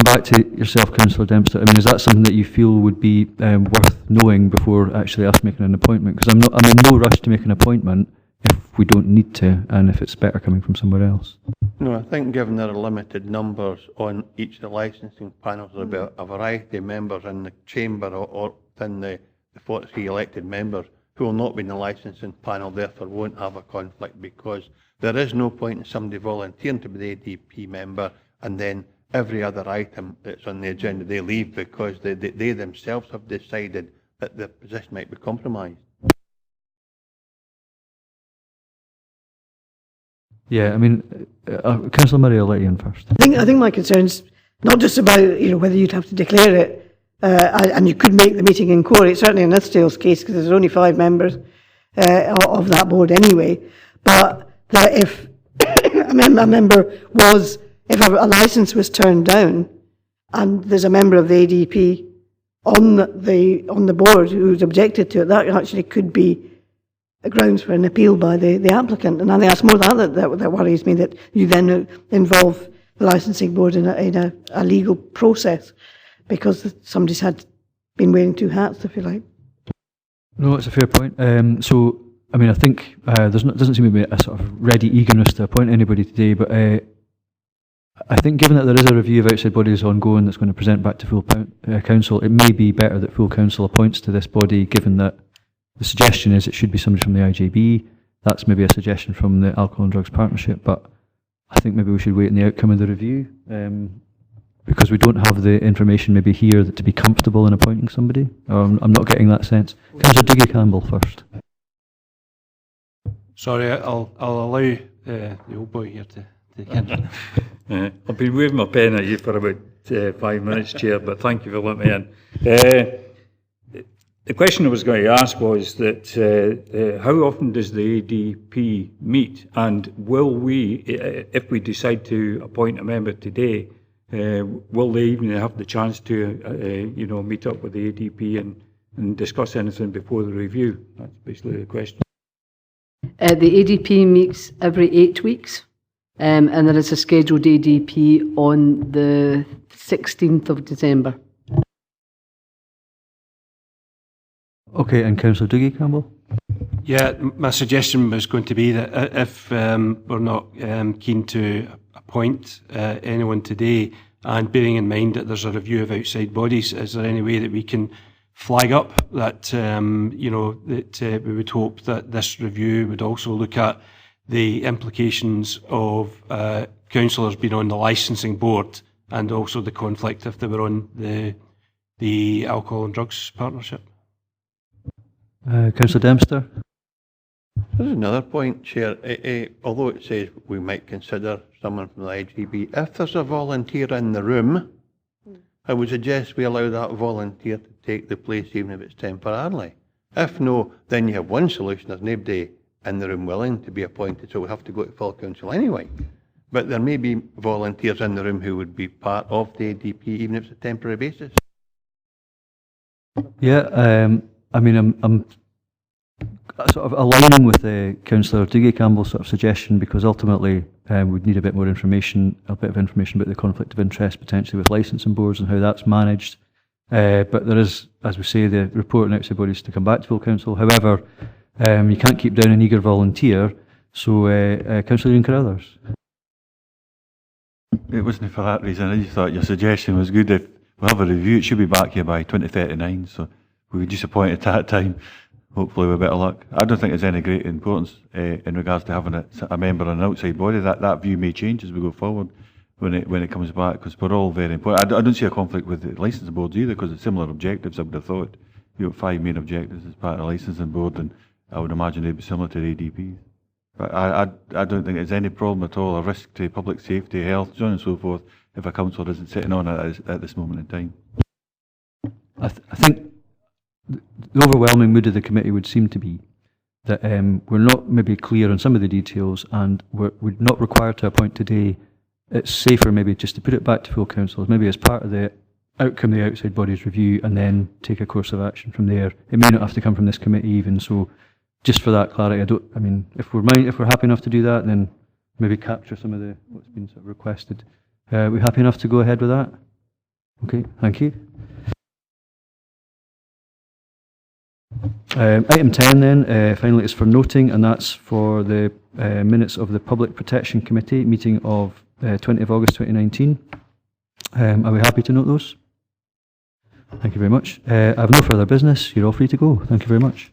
Back to yourself, Councillor Dempster. I mean, is that something that you feel would be worth knowing before actually us making an appointment? Because I'm in no rush to make an appointment if we don't need to, and if it's better coming from somewhere else. No, I think given there are limited numbers on each of the licensing panels, there will be a variety of members in the chamber or within the 43 elected members who will not be in the licensing panel, therefore won't have a conflict, because there is no point in somebody volunteering to be the ADP member and then every other item that's on the agenda they leave because they themselves have decided that their position might be compromised. Yeah, I mean, Councillor Murray, I'll let you in first. I think my concern's not just about whether you'd have to declare it, and you could make the meeting in court. It's certainly in Nutstill's case because there's only 5 members of that board anyway. But that if a member was, if a licence was turned down, and there's a member of the ADP on the board who's objected to it, that actually could be grounds for an appeal by the applicant. And I think that's more that worries me, that you then involve the licensing board in a legal process because somebody's been wearing 2 hats, if you like. No, it's a fair point. So, I mean, I think doesn't seem to be a sort of ready eagerness to appoint anybody today, but I think given that there is a review of outside bodies ongoing that's going to present back to full council, it may be better that full council appoints to this body, given that the suggestion is it should be somebody from the IJB. That's maybe a suggestion from the Alcohol and Drugs Partnership, but I think maybe we should wait on the outcome of the review because we don't have the information maybe here to be comfortable in appointing somebody. I'm not getting that sense. Councillor Dougie Campbell first. Sorry, I'll allow the old boy here to I've been waving my pen at you for about 5 minutes, Chair, but thank you for letting me in. The question I was going to ask was that how often does the ADP meet, and will we, if we decide to appoint a member today, will they even have the chance to meet up with the ADP and discuss anything before the review? That's basically the question. The ADP meets every 8 weeks. And there is a scheduled ADP on the 16th of December. Okay, and Councillor Dougie Campbell? Yeah, my suggestion was going to be that if we're not keen to appoint anyone today, and bearing in mind that there's a review of outside bodies, is there any way that we can flag up that, that we would hope that this review would also look at the implications of councillors being on the licensing board and also the conflict if they were on the Alcohol and Drugs Partnership? Councillor Dempster? There's another point, Chair. Although it says we might consider someone from the IGB, if there's a volunteer in the room, I would suggest we allow that volunteer to take the place even if it's temporarily. If no, then you have one solution. There's nobody in the room willing to be appointed, so we have to go to full council anyway. But there may be volunteers in the room who would be part of the ADP, even if it's a temporary basis. Yeah, I mean, I'm sort of aligning with Councillor Dougie Campbell's sort of suggestion, because ultimately We'd need a bit more information, a bit of information about the conflict of interest potentially with licensing boards and how that's managed. But there is, as we say, the report on outside bodies to come back to full council. However, you can't keep down an eager volunteer, so Councillor Ian Carruthers. It wasn't for that reason. I just thought your suggestion was good. If we have a review, it should be back here by 2039, so we were disappointed at that time. Hopefully with a bit of luck. I don't think there's any great importance in regards to having a member on an outside body. That view may change as we go forward when it comes back, because we're all very important. I don't see a conflict with the licensing boards either, because it's similar objectives, I would have thought. You have 5 main objectives as part of the licensing board, and I would imagine they'd be similar to the ADPs. But I don't think there's any problem at all, a risk to public safety, health, so on and so forth, if a councillor isn't sitting on it at this moment in time. I think the overwhelming mood of the committee would seem to be that we're not maybe clear on some of the details, and we're not required to appoint today. It's safer maybe just to put it back to full council, maybe as part of the outcome of the outside bodies review, and then take a course of action from there. It may not have to come from this committee even, so just for that clarity, if we're happy enough to do that, then maybe capture some of what's been sort of requested. Are we happy enough to go ahead with that? Okay, thank you. Item 10 then, finally, is for noting, and that's for the minutes of the Public Protection Committee meeting of 20th of August 2019. Are we happy to note those? Thank you very much. I have no further business. You're all free to go. Thank you very much.